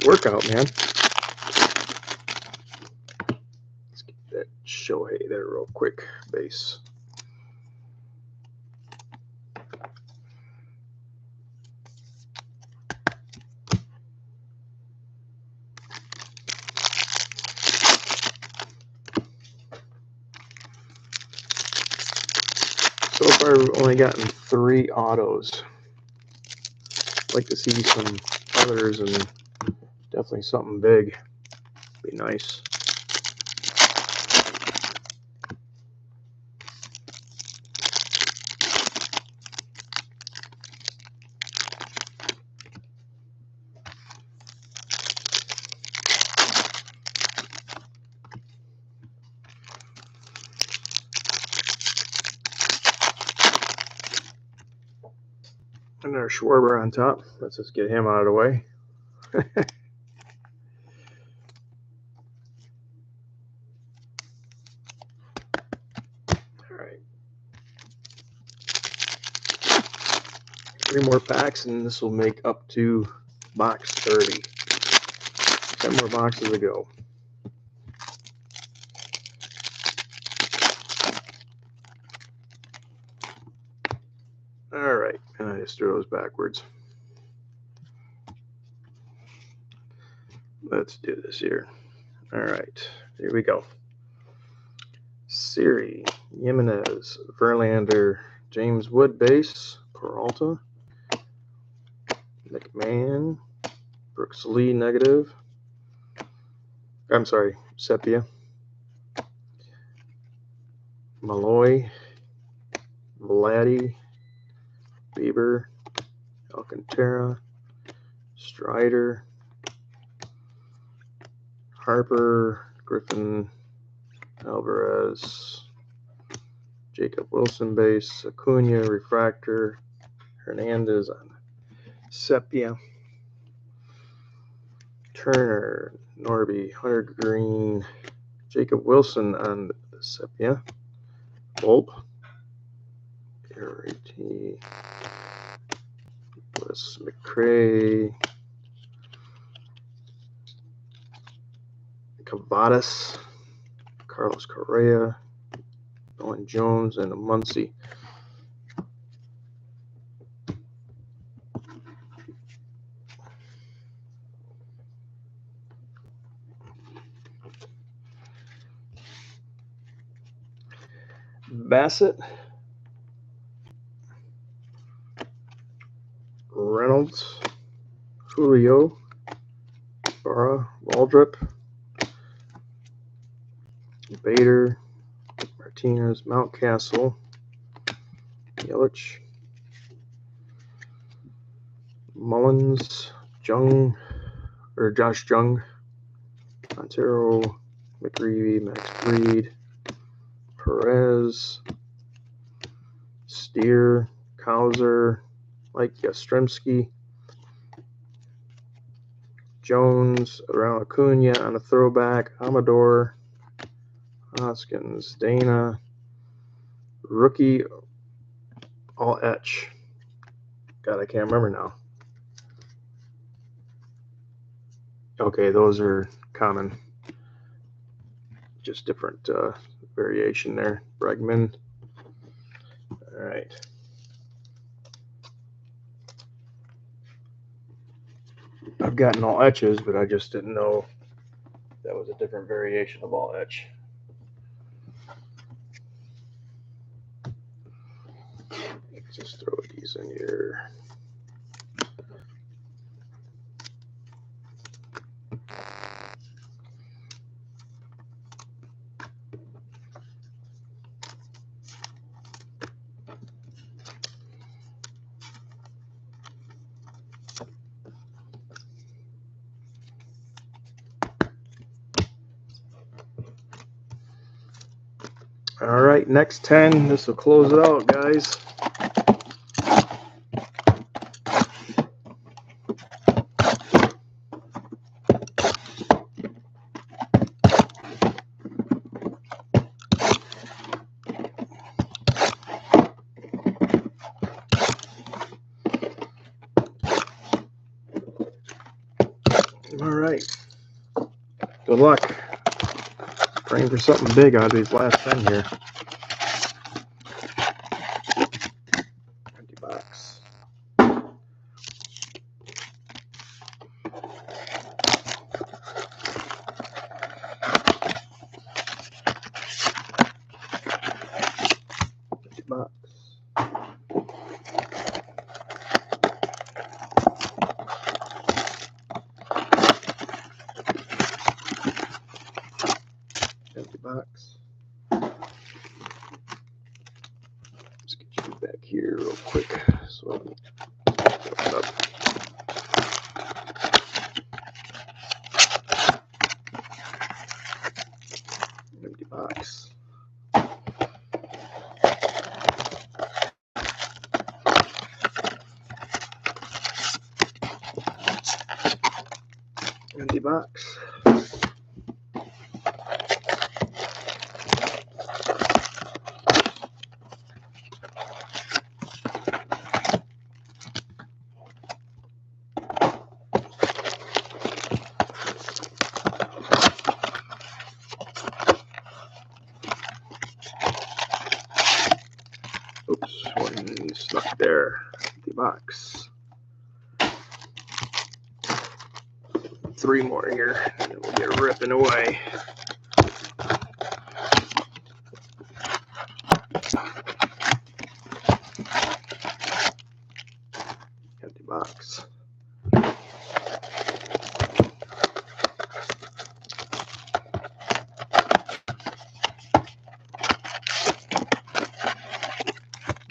Workout, man. Let's get that Shohei there real quick. Base. So far, we've only gotten 3 autos. I'd like to see some others and definitely something big. Be nice. And our Schwarber on top. Let's just get him out of the way. All right. 3 more packs, and this will make up to box 30. 10 more boxes to go. All right, and I just threw those backwards. Let's do this here. All right, here we go. Siri, Jimenez, Verlander, James Wood base, Peralta, McMahon, Brooks Lee negative. I'm sorry, Sepia. Malloy, Vladdy, Bieber, Alcantara, Strider, Harper, Griffin, Alvarez, Jacob Wilson base, Acuna, Refractor, Hernandez on Sepia, Turner, Norby, Hunter Green, Jacob Wilson on the Sepia, Volpe, Garrity, Bliss McCray, Cavadas, Carlos Correa, Owen Jones, and a Muncy. Bassett, Reynolds, Julio, Svara, Waldrop, Bader, Martinez, Mountcastle, Yelich, Mullins, Josh Jung, Montero, McGreevy, Max Breed, Perez, Steer, Cowser, Mike Yastrzemski, Jones, around Acuna on a throwback, Amador, Hoskins, Dana, rookie, all etch. God, I can't remember now. Okay, those are common. Just different variation there. Bregman. All right. I've gotten all etches, but I just didn't know that was a different variation of all etch. Let's just throw these in here. All right, next 10. This will close it out, guys. All right. Good luck. Praying for something big out of these last 10 here. Empty box. Empty box. Empty box. Let's get you back here real quick so I can open it up. Empty box. Empty box. Oops, one stuck there. Empty box. 3 more here, and then we'll get ripping away. Empty box.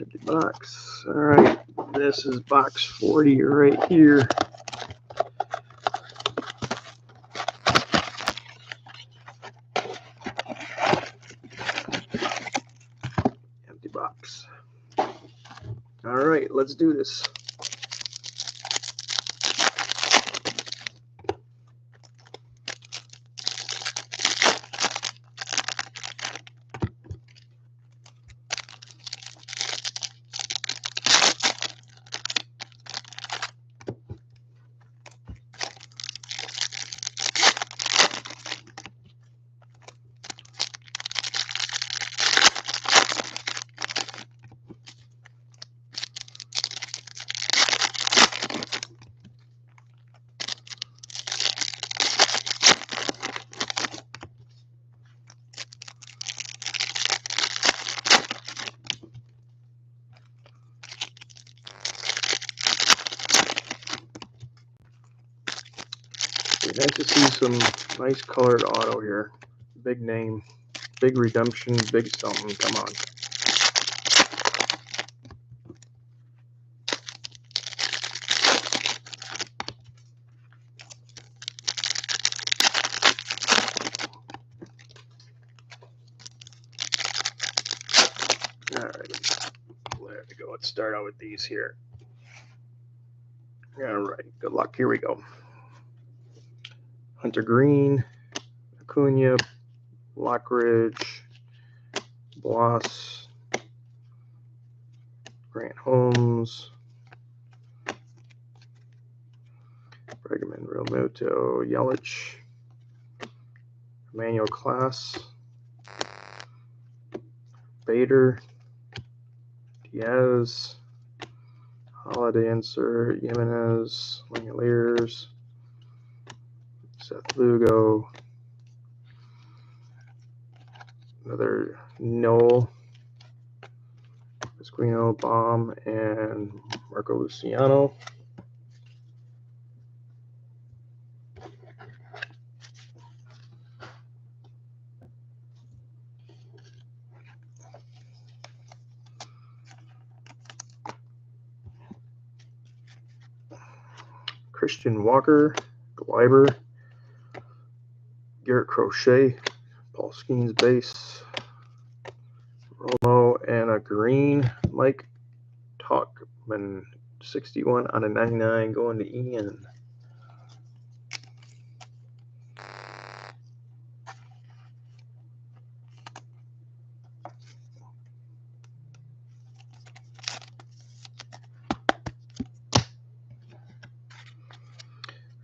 Empty box. All right, this is box 40 right here. Empty box. All right, let's do this. Nice to see some nice colored auto here. Big name, big redemption, big something. Come on. Alright, there we go. Let's start out with these here. Alright, good luck. Here we go. Hunter Green, Acuna, Lockridge, Bloss, Grant Holmes, Bregman, Real Muto, Yelich, Emmanuel Class, Bader, Diaz, Holiday insert, Jimenez, Langoliers, Seth Lugo, another Noel, Esquino, Baum, and Marco Luciano. Christian Walker, Gleiber, Garrett Crochet, Paul Skeens base, Romo, and a green Mike Talkman, 61 out of 99 going to Ian.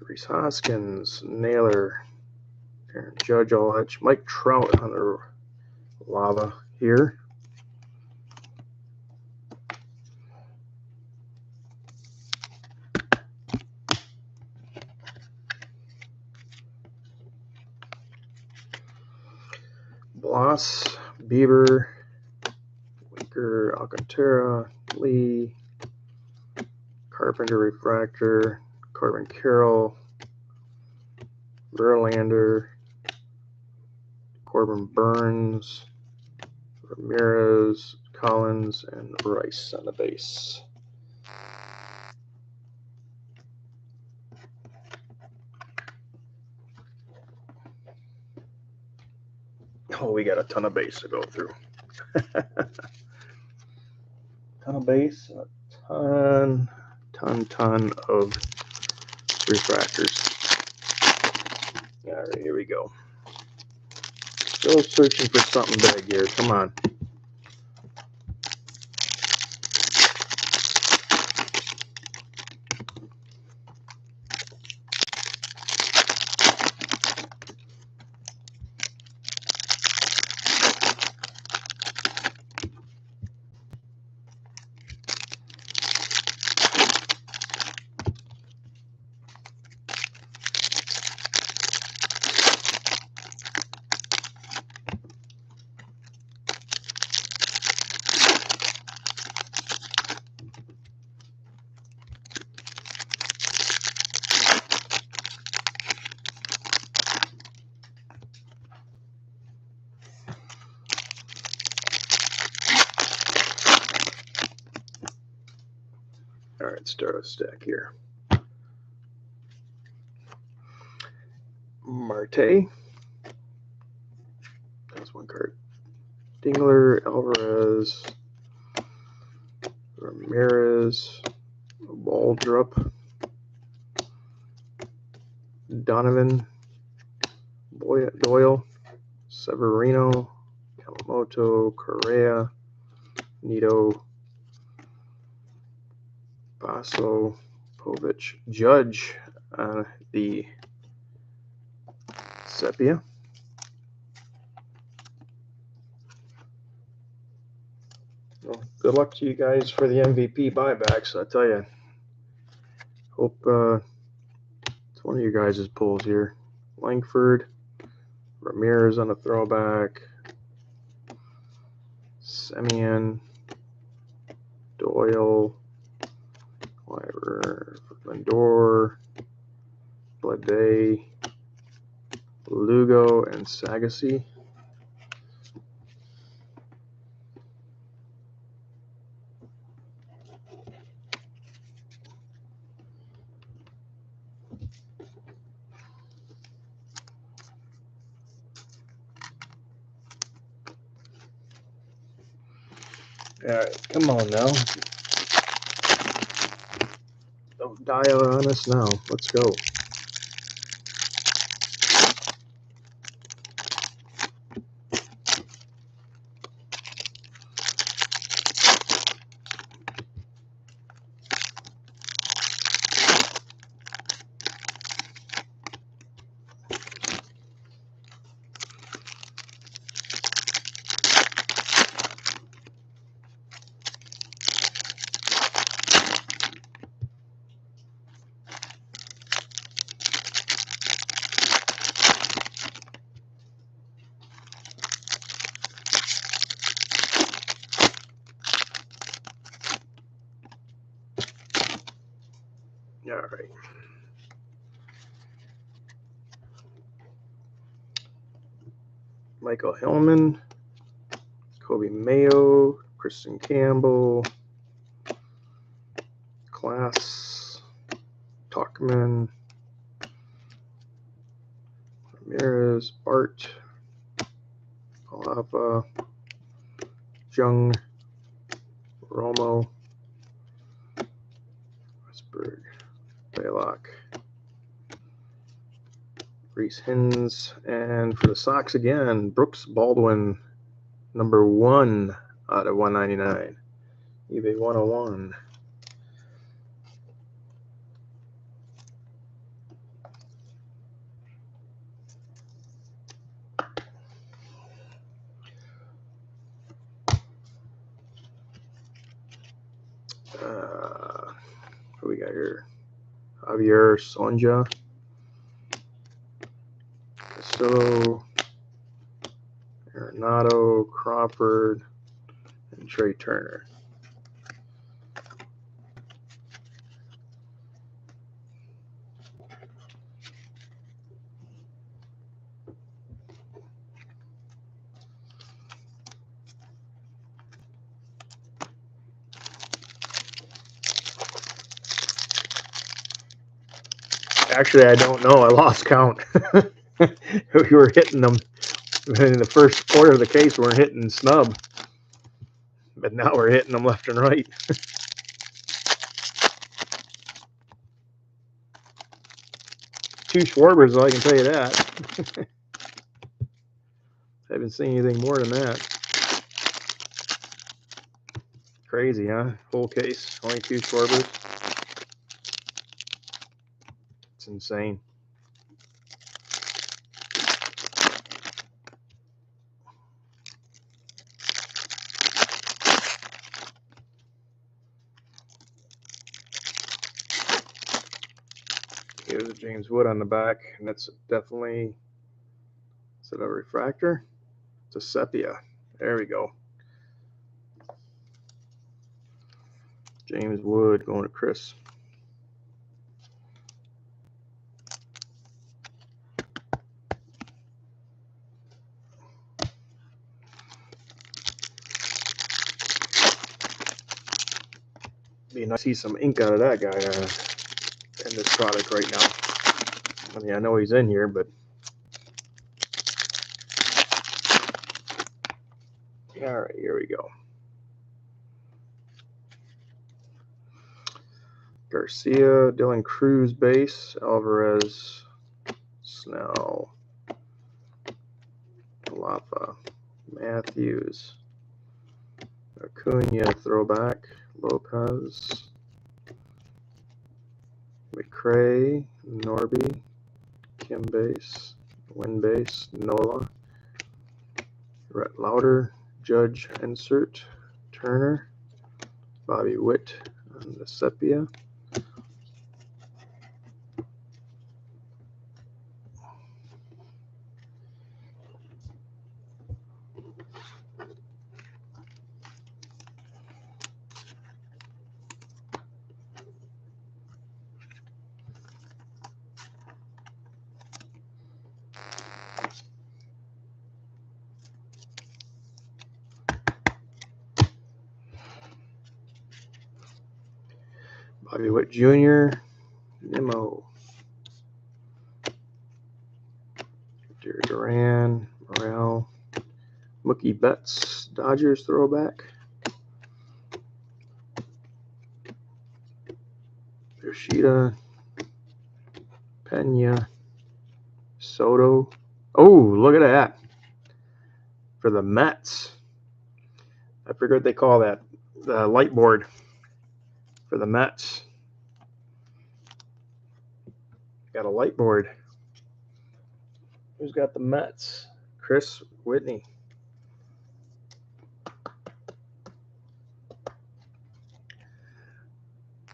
Reese Hoskins, Naylor, Aaron Judge, all that. Mike Trout on the lava here. Bloss, Bieber, Winker, Alcantara, Lee, Carpenter Refractor, Corbin Carroll, Verlander, Corbin Burns, Ramirez, Collins, and Rice on the base. Oh, we got a ton of base to go through. Ton of base, a ton of refractors. All right, here we go. Still searching for something big here. Come on. All right, start a stack here. Marte. That's one card. Dingler, Alvarez, Ramirez, Waldrop, Donovan, Doyle, Severino, Yamamoto, Correa, Nito, Basso, Povich, Judge, the Sepia. Well, good luck to you guys for the MVP buybacks. I tell you, hope it's one of you guys' pulls here. Langford, Ramirez on a throwback, Semien, Doyle, Lindor, Blade, Lugo, and Sagasy. All right, come on now. Don't die on us now. Let's go. All right. Michael Hillman, Kobe Mayo, Kristen Campbell, Class, Talkman, Ramirez, Bart, Palapa, Jung, Romo, Westberg, Baylock, Reese Hins, and for the Sox again, Brooks Baldwin, number 1 out of 199, eBay 101. What we got here? Javier Sonja, Castillo, Arenado, Crawford, and Trey Turner. Actually, I don't know. I lost count. We were hitting them in the first quarter of the case. We weren't hitting snub, but now we're hitting them left and right. Two Schwarbers, I can tell you that. I haven't seen anything more than that. Crazy, huh? Full case, only 2 Schwarbers. It's insane. Here's a James Wood on the back, and that's definitely, is it a refractor? It's a sepia. There we go. James Wood going to Chris. Be nice to see some ink out of that guy in this product right now. I mean, I know he's in here, but all right, here we go. Garcia, Dylan Cruz base, Alvarez, Snell, Lapa, Matthews, Acuna throwback, Lopez, McCray, Norby, Kim base, Win base, Nola, Rhett Lauder, Judge insert, Turner, Bobby Witt on the sepia. Bobby Witt Jr., Nimmo, Jerry Duran, Morel, Mookie Betts, Dodgers throwback, Yoshida, Pena, Soto. Oh, look at that. For the Mets. I forget what they call that. The light board for the Mets. Got a light board. Who's got the Mets? Chris Whitney.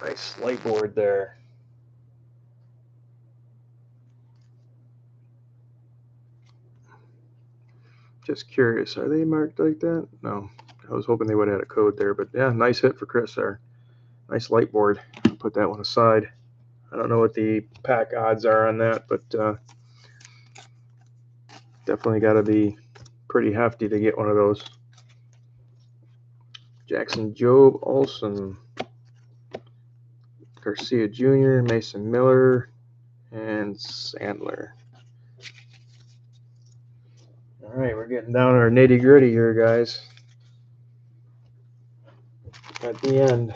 Nice light board there. Just curious, are they marked like that? No, I was hoping they would have had a code there, but yeah, nice hit for Chris there. Nice light board. Put that one aside. I don't know what the pack odds are on that, but definitely got to be pretty hefty to get one of those. Jackson Jobe Olsen, Garcia Jr., Mason Miller, and Sandler. All right, we're getting down to our nitty gritty here, guys. At the end,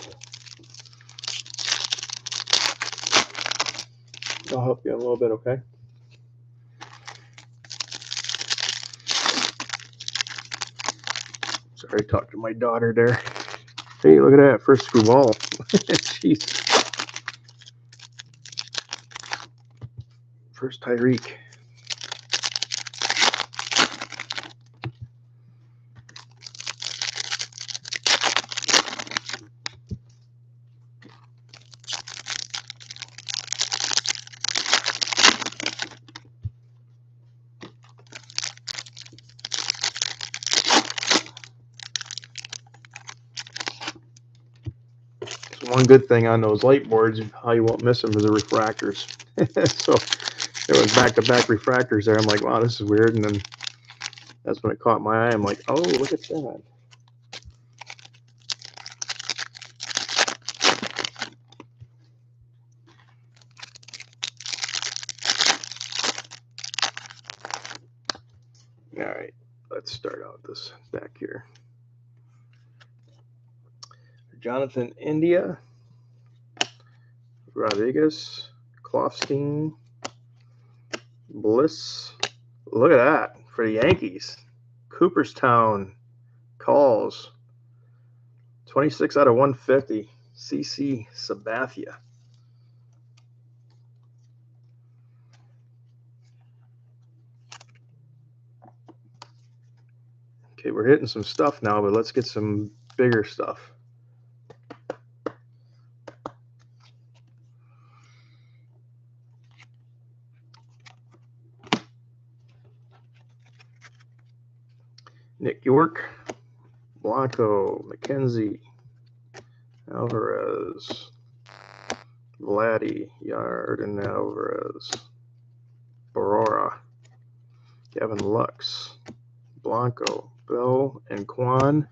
I'll help you a little bit, okay? Sorry, talk to my daughter there. Hey, look at that, first screw ball. Jeez. First Tyreek. One good thing on those light boards, how you won't miss them, is the refractors. So there was back-to-back refractors there. I'm like, wow, this is weird. And then that's when it caught my eye. I'm like, oh, look at that. All right, let's start out this back here. Jonathan India, Rodriguez, Kloffstein, Bliss. Look at that for the Yankees. Cooperstown calls. 26 out of 150. CC Sabathia. Okay, we're hitting some stuff now, but let's get some bigger stuff. Nick York, Blanco, McKenzie, Alvarez, Vladdy, Yard, and Alvarez, Barora, Gavin Lux, Blanco, Bell, and Quan.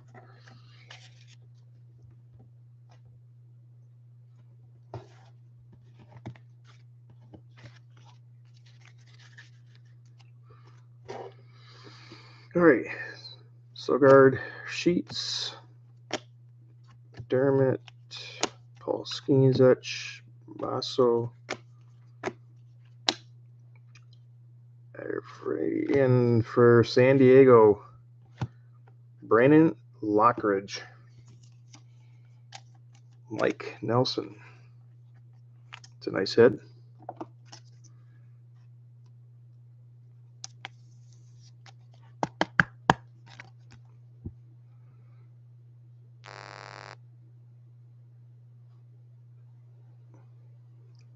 All right, Sogard, Sheets, Dermott, Paul Skinzich, Basso, and for San Diego, Brandon Lockridge, Mike Nelson. It's a nice hit.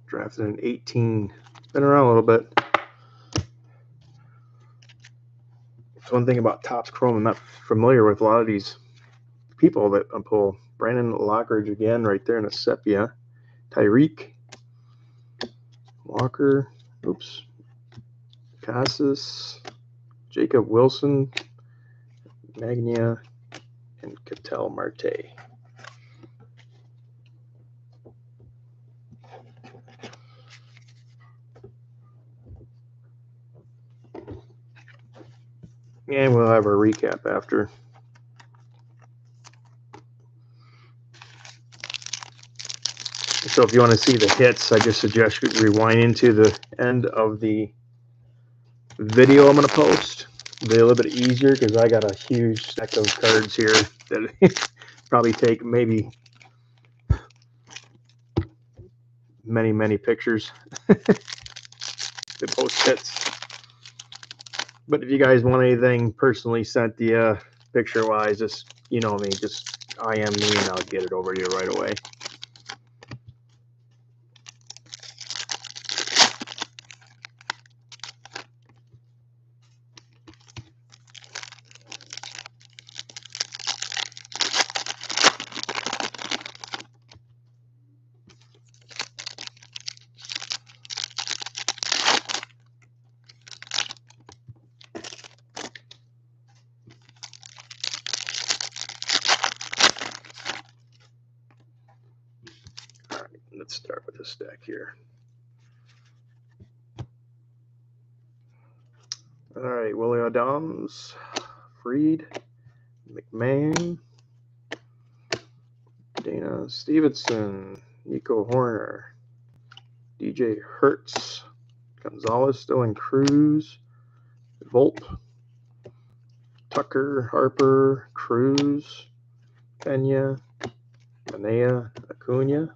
Drafted in 18. It's been around a little bit. It's one thing about Topps Chrome. I'm not familiar with a lot of these people that I pull. Brandon Lockridge again, right there in a sepia. Tyreek, Walker, oops, Casas, Jacob Wilson, Magnia, and Ketel Marte. And we'll have our recap after. So if you want to see the hits, I just suggest you rewind to the end of the video I'm going to post. It'll be a little bit easier because I got a huge stack of cards here that probably take maybe many pictures to post hits. But if you guys want anything personally sent to you, picture-wise, just, you know me, just IM me and I'll get it over to you right away. All right, let's start with this stack here. All right, Willie Adams, Freed, McMahon, Dana Stevenson, Nico Horner, DJ Hertz, Gonzalez, Dylan Cruz, Volpe, Tucker, Harper, Cruz, Pena, Manea, Acuna,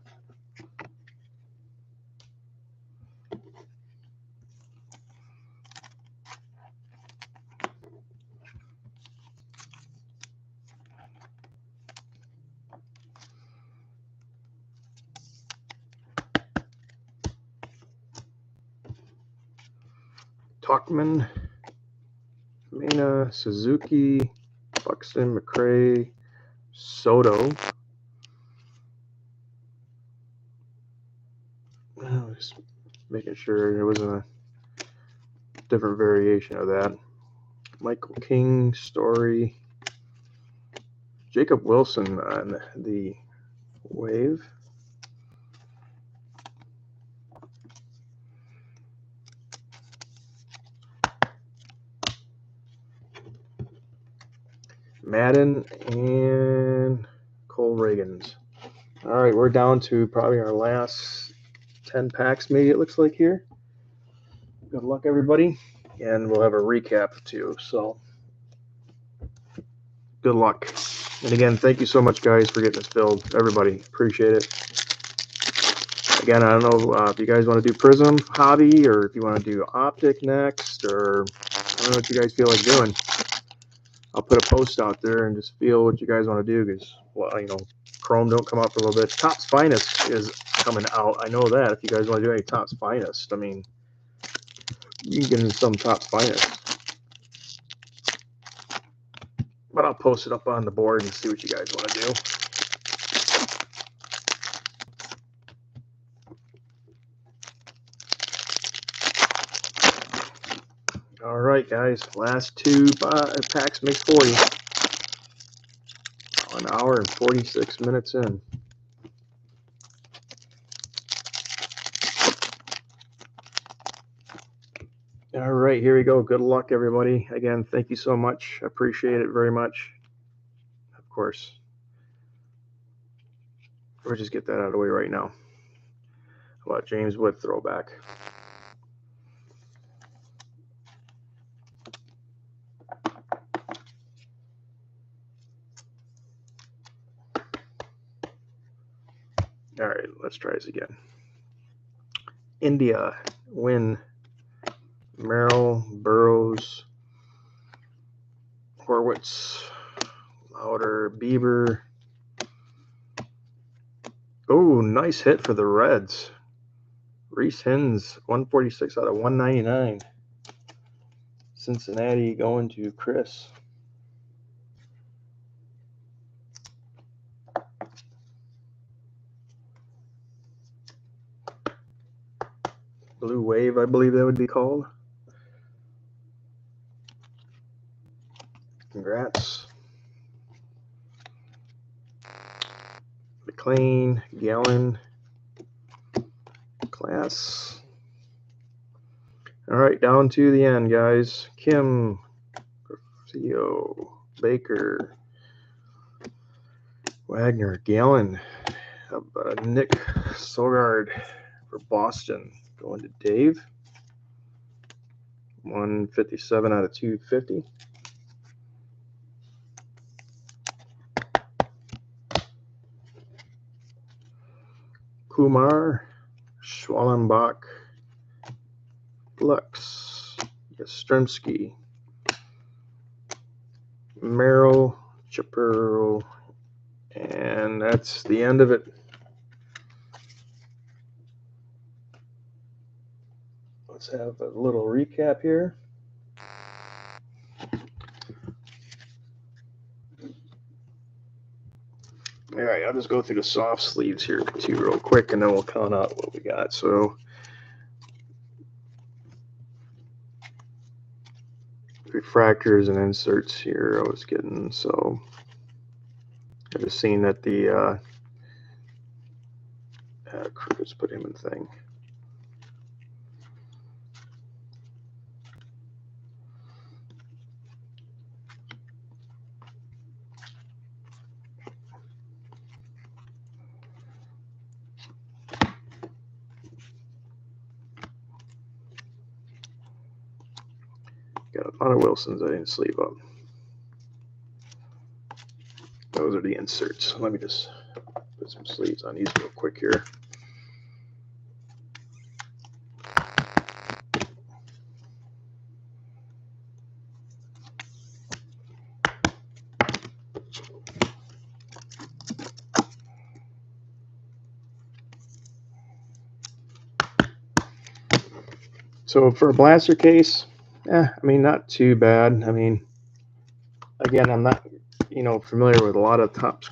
Talkman, Mena, Suzuki, Buxton, McRae, Soto. Just making sure there wasn't a different variation of that. Michael King, Story, Jacob Wilson on the wave. Madden and Cole Reagans. All right, we're down to probably our last 10 packs, maybe it looks like here. Good luck, everybody, and we'll have a recap too. So, good luck. And again, thank you so much, guys, for getting this filled. Everybody, appreciate it. Again, I don't know if you guys want to do Prism Hobby or if you want to do Optic next, or I don't know what you guys feel like doing. I'll put a post out there and just feel what you guys want to do because, well, you know, Chrome don't come out for a little bit. Topps Finest is coming out. I know that. If you guys want to do any Topps Finest, I mean, you can get into some Topps Finest. But I'll post it up on the board and see what you guys want to do. All right, guys. Last two packs make 40. 1 hour and 46 minutes in. All right, here we go. Good luck, everybody. Again, thank you so much. I appreciate it very much. Of course. We'll just get that out of the way right now. How about James Wood throwback? All right, let's try this again. India, Win, Merrill, Burrows, Horwitz, Lauder, Bieber. Oh, nice hit for the Reds. Reese Hins, 146 out of 199. Cincinnati going to Chris. Blue Wave, I believe that would be called. Congrats. McLean, Gallon, Class. All right, down to the end, guys. Kim, Theo, Baker, Wagner, Gallon, Nick Sogard for Boston. Going to Dave. 157 out of 250. Kumar, Schwallenbach, Lux, Yastrzemski, Merrill, Chaparro, and that's the end of it. Let's have a little recap here. All right, I'll just go through the soft sleeves here too real quick, and then we'll count out what we got. So refractors and inserts here I was getting. So I just seen that the Cruz put him in thing. Got a lot of Wilsons I didn't sleeve up. Those are the inserts. Let me just put some sleeves on these real quick here. So for a blaster case, I mean, not too bad. I mean, again, I'm not, familiar with a lot of tops.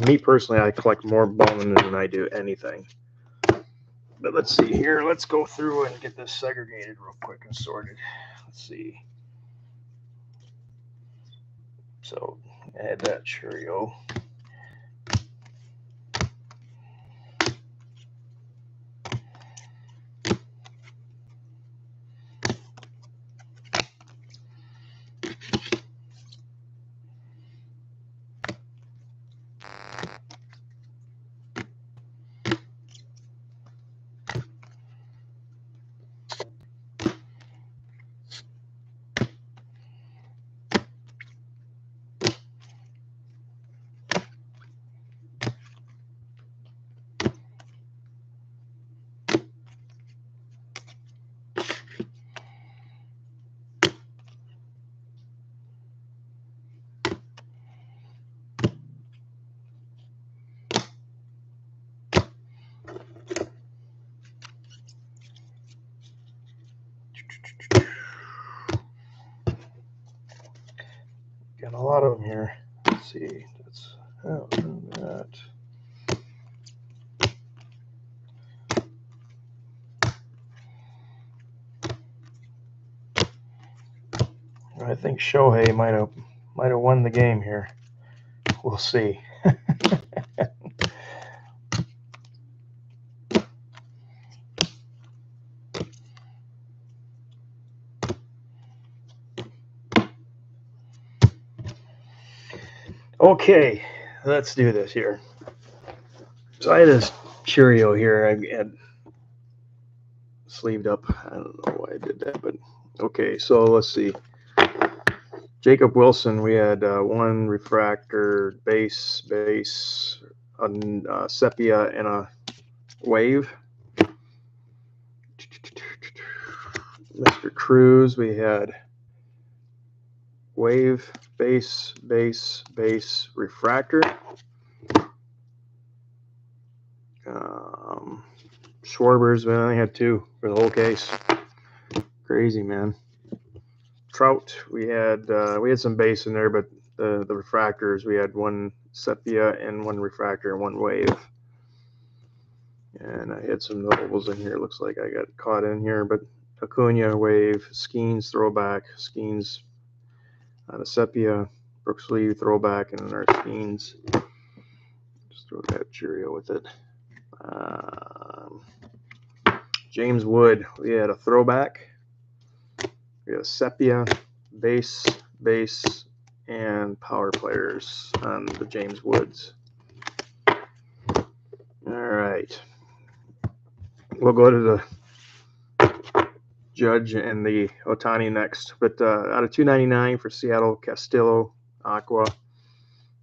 Me personally, I collect more Bowman than I do anything. But let's see here. Let's go through and get this segregated real quick and sorted. Let's see. So add that Cheerio. Got a lot of them here. Let's see. That's that. I think Shohei might have won the game here. We'll see. Okay, let's do this here. So I had this Cheerio here. I had sleeved up. I don't know why I did that, but okay. So let's see. Jacob Wilson, we had one refractor, base, a sepia, and a wave. Mr. Cruz, we had wave, base, refractor. Schwarber's, we only had two for the whole case. Crazy, man. Trout, we had some base in there, but the refractors, we had one sepia and one refractor and one wave. And I had some notables in here. Looks like I got caught in here, but Acuna, wave, Skeens, throwback, Skeens on a sepia, Brooks Lee, throwback, and our Skeens. Just throw that Cheerio with it. James Wood, we had a throwback. We had a sepia, base, bass, and power players on the James Woods. All right. We'll go to the Judge and the Ohtani next. But out of 299 for Seattle, Castillo, Aqua.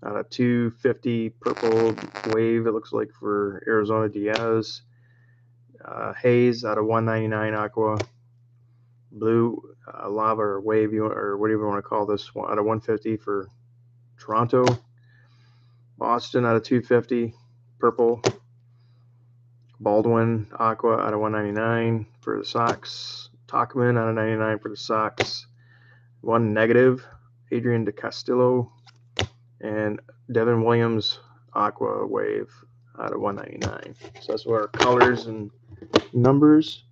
Out of 250, Purple Wave, it looks like, for Arizona, Diaz. Hayes out of 199, Aqua. Blue Lava or Wave, or whatever you want to call this, out of 150 for Toronto. Boston out of 250, Purple. Baldwin Aqua out of 199 for the Sox. Tachman out of 99 for the Sox. One negative, Adrian DeCastillo. And Devin Williams Aqua Wave out of 199. So that's what our colors and numbers.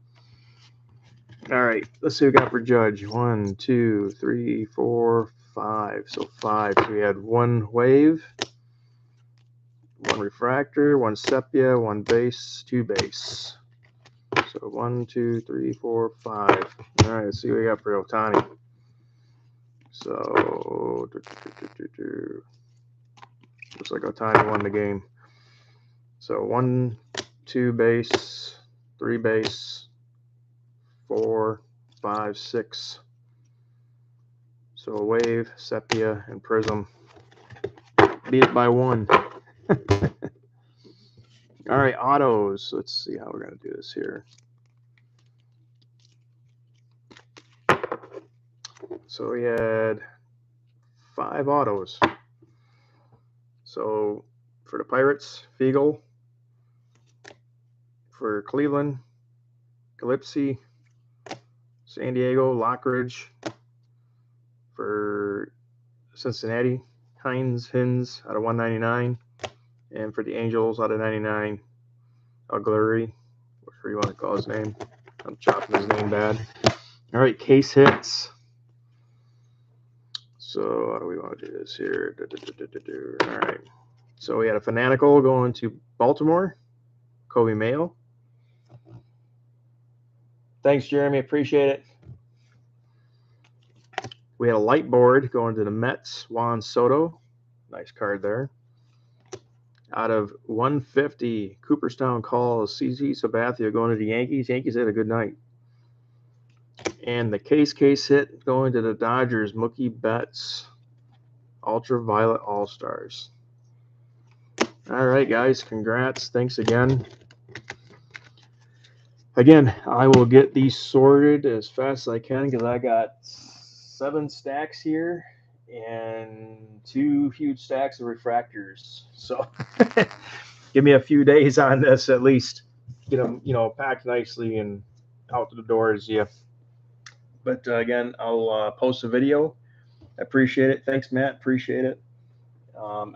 All right, let's see what we got for Judge. 1, 2, 3, 4, 5. So 5. So we had one wave, one refractor, one sepia, one base, two base. So 1, 2, 3, 4, 5. All right, let's see what we got for Ohtani. So looks like Ohtani won the game. So 1, 2 base, 3 base, 4, 5, 6. So a wave, sepia, and prism. Beat it by 1. All right, autos. Let's see how we're going to do this here. So we had 5 autos. So for the Pirates, Fiegel. For Cleveland, Gillespie. San Diego, Lockridge. For Cincinnati, Hines out of 199. And for the Angels, out of 99, Aguilar, whatever you want to call his name. I'm chopping his name bad. All right, case hits. So how do we want to do this here? All right. So we had a Fanatical going to Baltimore, Kobe Mayo. Thanks, Jeremy. Appreciate it. We had a light board going to the Mets, Juan Soto. Nice card there. Out of 150, Cooperstown calls CZ Sabathia going to the Yankees. Yankees had a good night. And the case hit going to the Dodgers, Mookie Betts, Ultraviolet All-Stars. All right, guys, congrats. Thanks again. Again, I will get these sorted as fast as I can because I got 7 stacks here and 2 huge stacks of refractors. So give me a few days on this at least. Get them, packed nicely and out to the doors. Yeah. But again, I'll post a video. I appreciate it. Thanks, Matt. Appreciate it.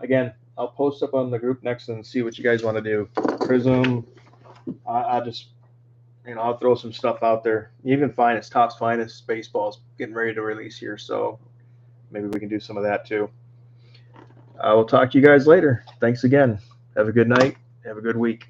Again, I'll post up on the group next and see what you guys want to do. Prism. I just, I'll throw some stuff out there. Even Finest, Topps Finest Baseball's getting ready to release here, so maybe we can do some of that too. I will talk to you guys later. Thanks again. Have a good night. Have a good week.